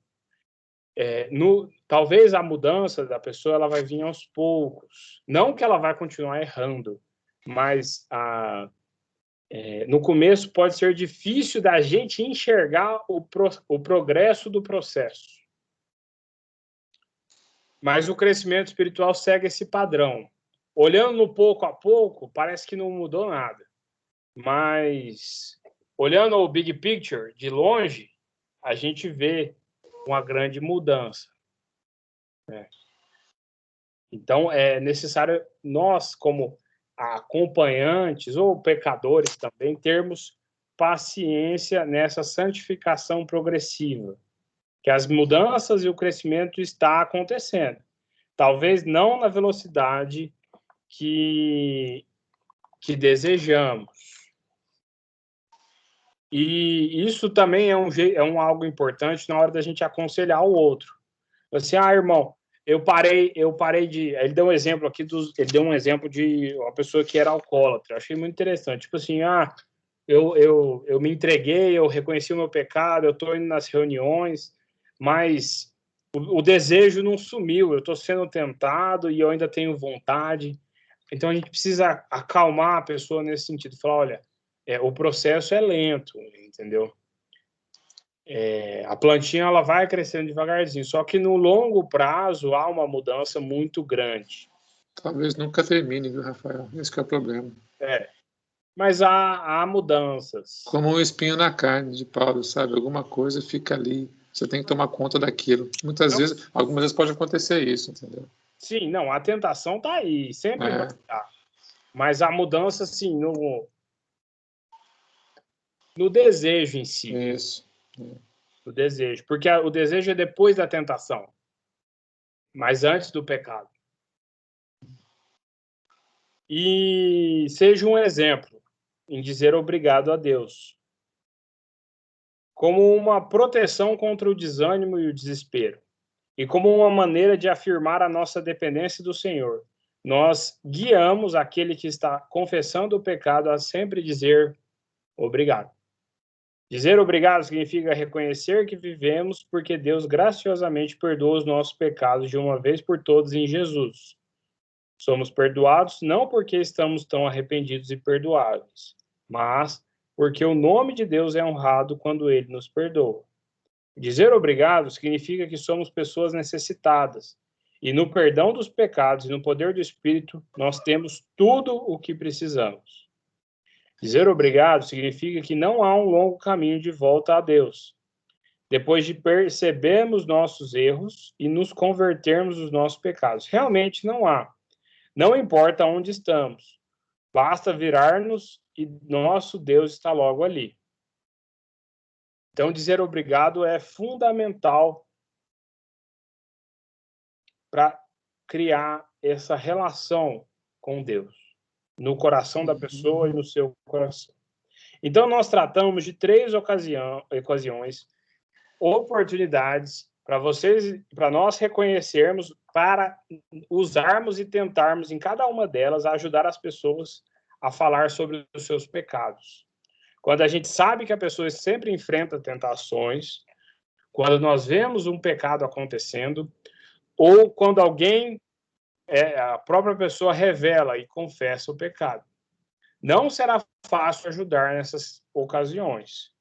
Talvez a mudança da pessoa ela vai vir aos poucos. Não que ela vai continuar errando, mas no começo pode ser difícil da gente enxergar o progresso do processo. Mas o crescimento espiritual segue esse padrão. Olhando no pouco a pouco, parece que não mudou nada. Mas, olhando o big picture, de longe, a gente vê uma grande mudança. Então, é necessário nós, como acompanhantes ou pecadores também, termos paciência nessa santificação progressiva, que as mudanças e o crescimento está acontecendo. Talvez não na velocidade que desejamos. E isso também é algo importante na hora da gente aconselhar o outro. Assim, irmão, eu parei de... Ele deu um exemplo aqui, ele deu um exemplo de uma pessoa que era alcoólatra. Eu achei muito interessante. Tipo assim, eu me entreguei, eu reconheci o meu pecado, eu estou indo nas reuniões, mas o desejo não sumiu, eu estou sendo tentado e eu ainda tenho vontade. Então, a gente precisa acalmar a pessoa nesse sentido. Falar, olha, o processo é lento, entendeu? A plantinha ela vai crescendo devagarzinho, só que no longo prazo há uma mudança muito grande.
Talvez nunca termine, viu, Rafael? Esse que é o problema.
Mas há mudanças.
Como um espinho na carne de Paulo, sabe? Alguma coisa fica ali. Você tem que tomar conta daquilo. Algumas vezes pode acontecer isso, entendeu?
Sim, não, a tentação está aí, sempre vai estar. Mas a mudança, assim, no desejo em si.
Isso.
O desejo. Porque o desejo é depois da tentação, mas antes do pecado. E seja um exemplo em dizer obrigado a Deus, como uma proteção contra o desânimo e o desespero, e como uma maneira de afirmar a nossa dependência do Senhor. Nós guiamos aquele que está confessando o pecado a sempre dizer obrigado. Dizer obrigado significa reconhecer que vivemos porque Deus graciosamente perdoa os nossos pecados de uma vez por todas em Jesus. Somos perdoados não porque estamos tão arrependidos e perdoáveis, mas porque o nome de Deus é honrado quando Ele nos perdoa. Dizer obrigado significa que somos pessoas necessitadas, e no perdão dos pecados e no poder do Espírito, nós temos tudo o que precisamos. Dizer obrigado significa que não há um longo caminho de volta a Deus. Depois de percebermos nossos erros e nos convertermos dos nossos pecados. Realmente não há. Não importa onde estamos. Basta virar-nos e nosso Deus está logo ali. Então, dizer obrigado é fundamental para criar essa relação com Deus, no coração da pessoa e no seu coração. Então, nós tratamos de 3 ocasiões, oportunidades para nós reconhecermos, para usarmos e tentarmos em cada uma delas ajudar as pessoas a falar sobre os seus pecados. Quando a gente sabe que a pessoa sempre enfrenta tentações, quando nós vemos um pecado acontecendo, ou quando a própria pessoa revela e confessa o pecado. Não será fácil ajudar nessas ocasiões,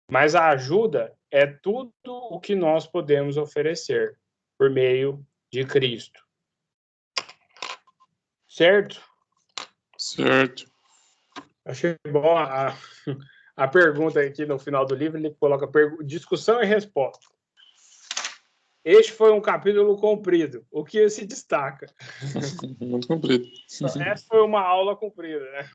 mas a ajuda é tudo o que nós podemos oferecer por meio de Cristo. Certo?
Certo.
Achei bom a pergunta aqui no final do livro, ele coloca discussão e resposta. Este foi um capítulo comprido. O que se destaca?
Muito comprido.
Essa foi uma aula comprida, né?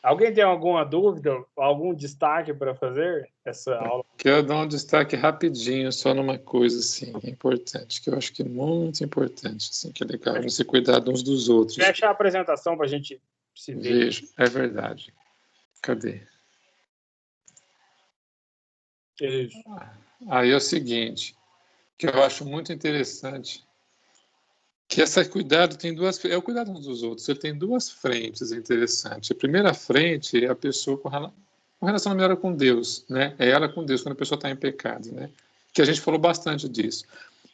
Alguém tem alguma dúvida, algum destaque para fazer essa aula?
Quero dar um destaque rapidinho só numa coisa assim, importante, que eu acho que é muito importante, assim, que é legal, você cuidar uns dos outros.
Fecha a apresentação para a gente se ver.
Vejo, é verdade. Cadê?
Isso.
Aí é o seguinte, que eu acho muito interessante, que esse cuidado tem o cuidado uns dos outros, ele tem 2 frentes interessantes. A primeira frente é a pessoa com relação melhor com Deus, né? É ela com Deus, quando a pessoa está em pecado, né? Que a gente falou bastante disso.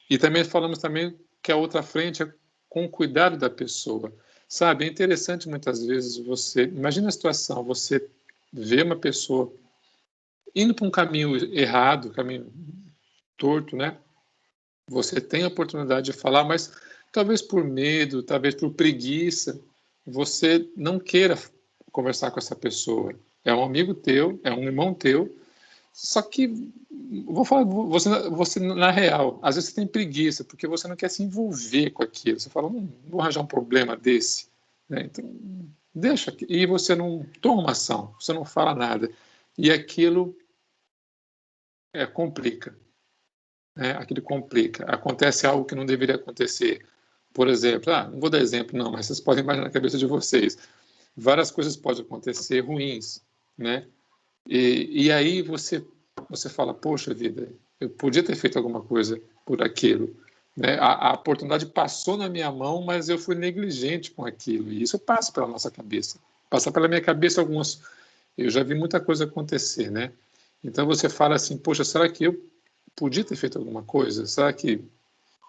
E também falamos também que a outra frente é com o cuidado da pessoa. Sabe, é interessante muitas vezes imagina a situação, você vê uma pessoa indo para um caminho errado, caminho torto, né? Você tem a oportunidade de falar, mas talvez por medo, talvez por preguiça, você não queira conversar com essa pessoa. É um amigo teu, é um irmão teu, só que, vou falar, você na real, às vezes você tem preguiça, porque você não quer se envolver com aquilo. Você fala, não vou arranjar um problema desse. Né? Então, deixa. E você não toma ação, você não fala nada. E aquilo complica. Né? Aquilo complica. Acontece algo que não deveria acontecer. Por exemplo, não vou dar exemplo não, mas vocês podem imaginar na cabeça de vocês. Várias coisas podem acontecer ruins, né? E aí você fala, poxa vida, eu podia ter feito alguma coisa por aquilo. Né? A oportunidade passou na minha mão, mas eu fui negligente com aquilo. E isso passa pela nossa cabeça. Passa pela minha cabeça algumas... Eu já vi muita coisa acontecer, né? Então você fala assim, poxa, será que eu podia ter feito alguma coisa? Será que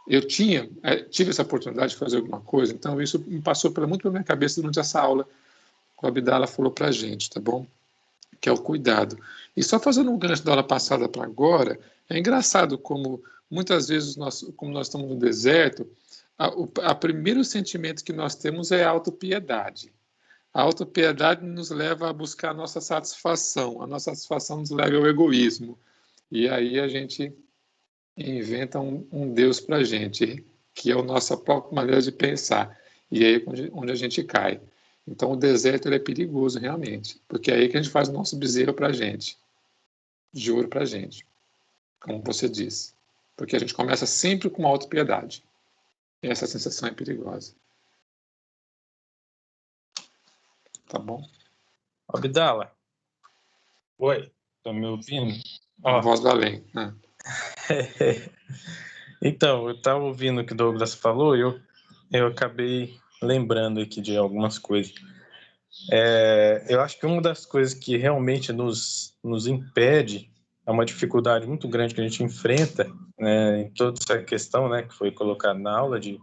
eu tive essa oportunidade de fazer alguma coisa? Então isso me passou muito pela minha cabeça durante essa aula que o Abdala falou para a gente, tá bom? Que é o cuidado. E só fazendo um gancho da aula passada para agora, é engraçado como muitas vezes, como nós estamos no deserto, o primeiro sentimento que nós temos é a autopiedade. A autopiedade nos leva a buscar a nossa satisfação nos leva ao egoísmo. E aí a gente inventa um Deus para a gente, que é a nossa própria maneira de pensar. E aí é onde a gente cai. Então o deserto ele é perigoso realmente, porque é aí que a gente faz o nosso bezerro para a gente, de ouro para a gente, como você disse. Porque a gente começa sempre com uma autopiedade. E essa sensação é perigosa. Tá bom?
Abdala. Oi, tá me ouvindo?
A voz do além, né?
Então, eu estava ouvindo o que o Douglas falou e eu acabei lembrando aqui de algumas coisas. Eu acho que uma das coisas que realmente nos impede, é uma dificuldade muito grande que a gente enfrenta, né, em toda essa questão, né, que foi colocada na aula, de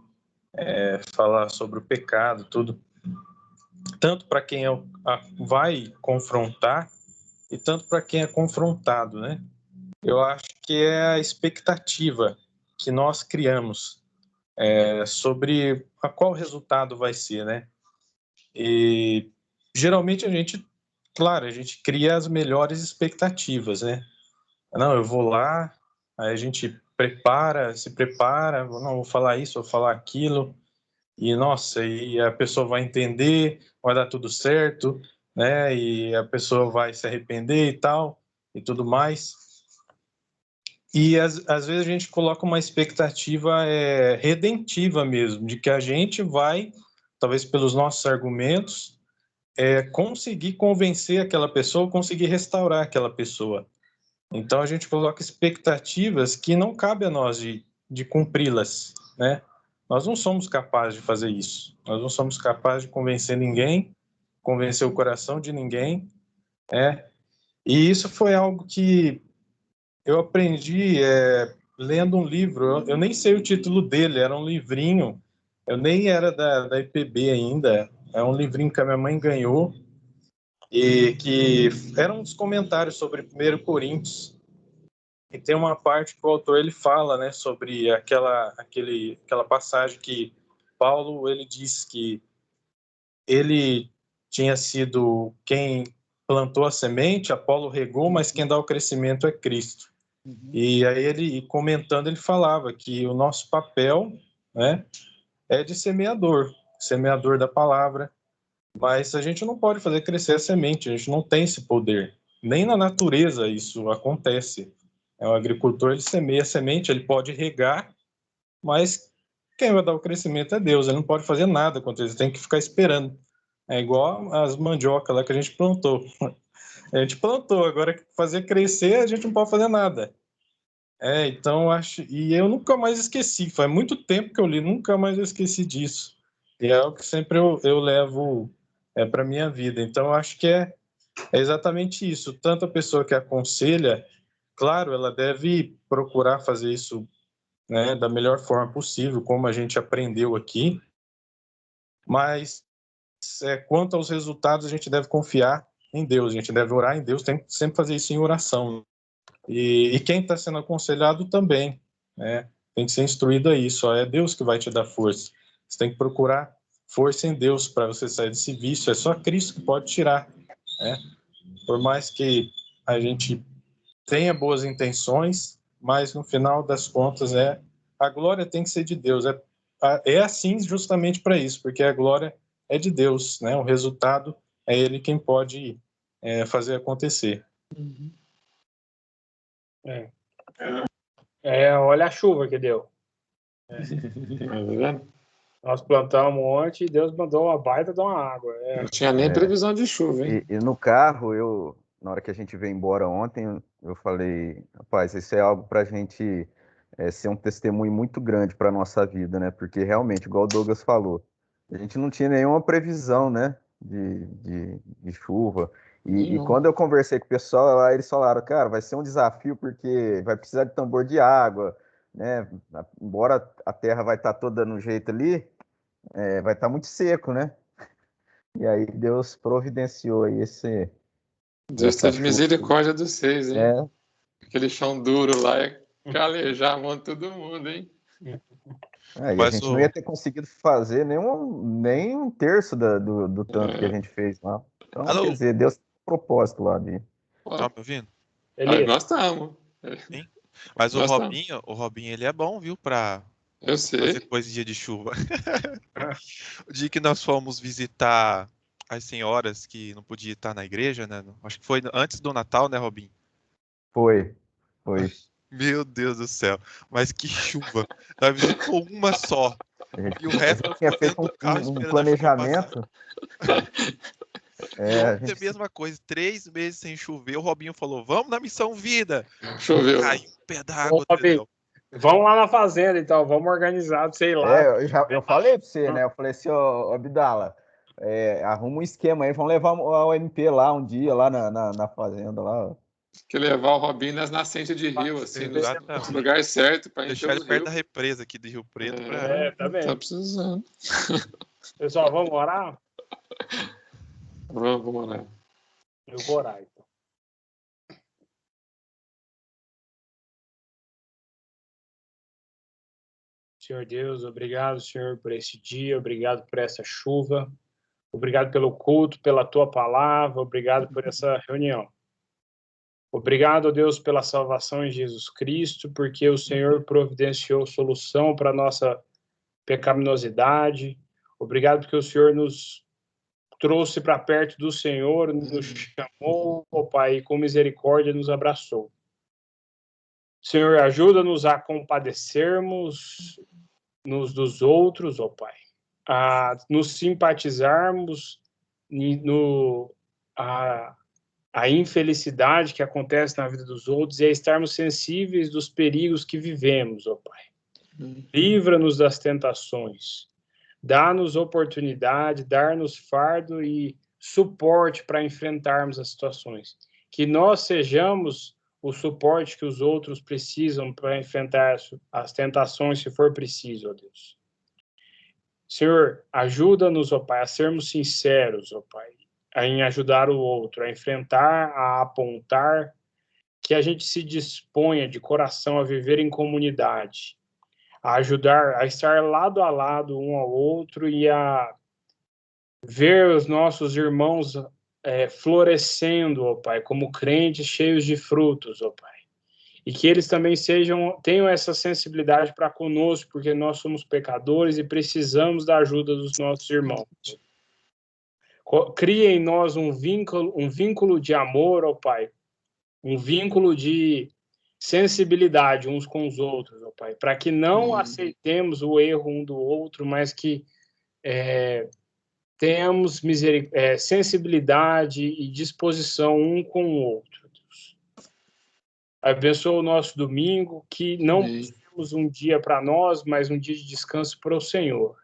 falar sobre o pecado, tudo, tanto para quem vai confrontar e tanto para quem é confrontado, né? Eu acho que é a expectativa que nós criamos sobre qual resultado vai ser, né? E geralmente a gente cria as melhores expectativas, né? Não, eu vou lá, aí a gente se prepara, não, vou falar isso, vou falar aquilo, e nossa, e a pessoa vai entender, vai dar tudo certo, né? E a pessoa vai se arrepender e tal, e tudo mais. E às vezes a gente coloca uma expectativa redentiva mesmo, de que a gente vai, talvez pelos nossos argumentos, conseguir convencer aquela pessoa, conseguir restaurar aquela pessoa. Então a gente coloca expectativas que não cabe a nós de cumpri-las, né? Nós não somos capazes de fazer isso. Nós não somos capazes de convencer ninguém, convencer o coração de ninguém, né? E isso foi algo que eu aprendi lendo um livro. Eu nem sei o título dele, era um livrinho. Eu nem era da IPB ainda. É um livrinho que a minha mãe ganhou e que eram uns comentários sobre 1 Coríntios. E tem uma parte que o autor ele fala, né, sobre aquela passagem que Paulo ele diz que ele tinha sido quem plantou a semente, Apolo regou, mas quem dá o crescimento é Cristo. Uhum. E aí ele comentando ele falava que o nosso papel, né, é de semeador da palavra, mas a gente não pode fazer crescer a semente, a gente não tem esse poder. Nem na natureza isso acontece. O agricultor ele semeia a semente, ele pode regar, mas quem vai dar o crescimento é Deus. Ele não pode fazer nada contra ele, tem que ficar esperando. É igual as mandioca lá que a gente plantou. A gente plantou, agora fazer crescer a gente não pode fazer nada. Então acho, e eu nunca mais esqueci. Faz muito tempo que eu li, nunca mais eu esqueci disso. E é algo que sempre eu levo para minha vida. Então eu acho que é exatamente isso. Tanto a pessoa que aconselha, claro, ela deve procurar fazer isso, né, da melhor forma possível, como a gente aprendeu aqui. Mas quanto aos resultados, a gente deve confiar em Deus, a gente deve orar em Deus, tem que sempre fazer isso em oração. E quem está sendo aconselhado também, né, tem que ser instruído a isso. É Deus que vai te dar força. Você tem que procurar força em Deus para você sair desse vício. É só Cristo que pode tirar, né? Por mais que a gente tenha boas intenções, mas no final das contas a glória tem que ser de Deus. É assim justamente para isso, porque a glória é de Deus, né? O resultado é Ele quem pode fazer acontecer.
Uhum.
Olha a chuva que deu.
Tá vendo?
Nós plantamos um monte e Deus mandou uma baita de uma água.
Não tinha nem previsão de chuva, hein?
E no carro, na hora que a gente veio embora ontem, eu falei, rapaz, isso é algo para a gente ser um testemunho muito grande para a nossa vida, né? Porque realmente, igual o Douglas falou, a gente não tinha nenhuma previsão, né? De chuva. E quando eu conversei com o pessoal lá, eles falaram, cara, vai ser um desafio porque vai precisar de tambor de água, né? Embora a terra vai estar toda no jeito ali, vai estar muito seco, né? E aí Deus providenciou aí
Deus
essa
está de
chuva.
misericórdia dos seis, hein?
É,
Aquele chão duro lá calejava todo mundo, hein?
e a
Mas
gente não ia ter conseguido fazer nem um terço do tanto que a gente fez lá. Então,
Alô?
quer dizer, Deus tem um propósito lá de.
Tá me ouvindo?
Elias,
Nós estamos.
Sim. Mas
Nós estamos.
O Robinho, ele é bom, viu, pra
Eu
fazer
sei.
coisa em dia de chuva. O dia que nós fomos visitar as senhoras que não podia estar na igreja, né? Acho que foi antes do Natal, né, Robinho?
Foi.
Meu Deus do céu. Mas que chuva. Nós visitou uma só. E o resto nós
Tinha
ficou
feito
dentro do carro
um
esperando a chuva passar.
planejamento.
E
A
ontem a
gente
mesma coisa, 3 meses sem chover, o Robinho falou, vamos na Missão Vida.
Choveu.
Caiu um pé da água,
Robinho,
Dedéu.
vamos lá na fazenda, então. Vamos organizar, sei lá.
eu falei pra você, né? Eu falei assim, ô Abdala, arruma um esquema aí, vamos levar o MP lá um dia, lá na fazenda lá.
Que levar o Robinho nas nascentes de rio, assim,
Exatamente.
no lugar certo para encher
Deixar ele
os
perto
rios.
da represa aqui de Rio Preto.
Tá bem.
Tá precisando.
Pessoal, vamos orar?
Vamos orar.
Eu vou orar, então. Senhor Deus, obrigado, Senhor, por esse dia, obrigado por essa chuva, obrigado pelo culto, pela tua palavra, obrigado por essa reunião. Obrigado, Deus, pela salvação em Jesus Cristo, porque o Senhor providenciou solução para a nossa pecaminosidade. Obrigado porque o Senhor nos trouxe para perto do Senhor, nos chamou, ó Pai, e com misericórdia nos abraçou. Senhor, ajuda-nos a compadecermos uns dos outros, ó Pai, a nos simpatizarmos a infelicidade que acontece na vida dos outros e a estarmos sensíveis dos perigos que vivemos, ó Pai. Livra-nos das tentações, dá-nos oportunidade, dar-nos fardo e suporte para enfrentarmos as situações. Que nós sejamos o suporte que os outros precisam para enfrentar as tentações, se for preciso, ó Deus. Senhor, ajuda-nos, ó Pai, a sermos sinceros, ó Pai, em ajudar o outro, a enfrentar, a apontar, que a gente se disponha de coração a viver em comunidade, a ajudar, a estar lado a lado um ao outro e a ver os nossos irmãos florescendo, ó Pai, como crentes cheios de frutos, ó Pai. E que eles também tenham essa sensibilidade para conosco, porque nós somos pecadores e precisamos da ajuda dos nossos irmãos. Cria em nós um vínculo de amor, ó Pai, um vínculo de sensibilidade uns com os outros, ó Pai, para que não aceitemos o erro um do outro, mas que tenhamos sensibilidade e disposição um com o outro, Deus. Abençoa o nosso domingo, que não temos um dia para nós, mas um dia de descanso para o Senhor.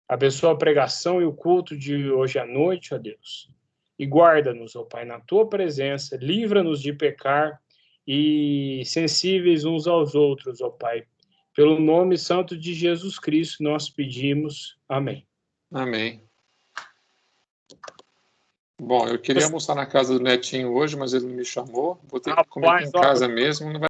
Abençoa a pregação e o culto de hoje à noite, ó Deus. E guarda-nos, ó Pai, na tua presença, livra-nos de pecar e sensíveis uns aos outros, ó Pai. Pelo nome santo de Jesus Cristo, nós pedimos. Amém.
Amém. Bom, eu queria almoçar na casa do Netinho hoje, mas ele não me chamou. Vou ter que comer aqui em casa mesmo. Não vai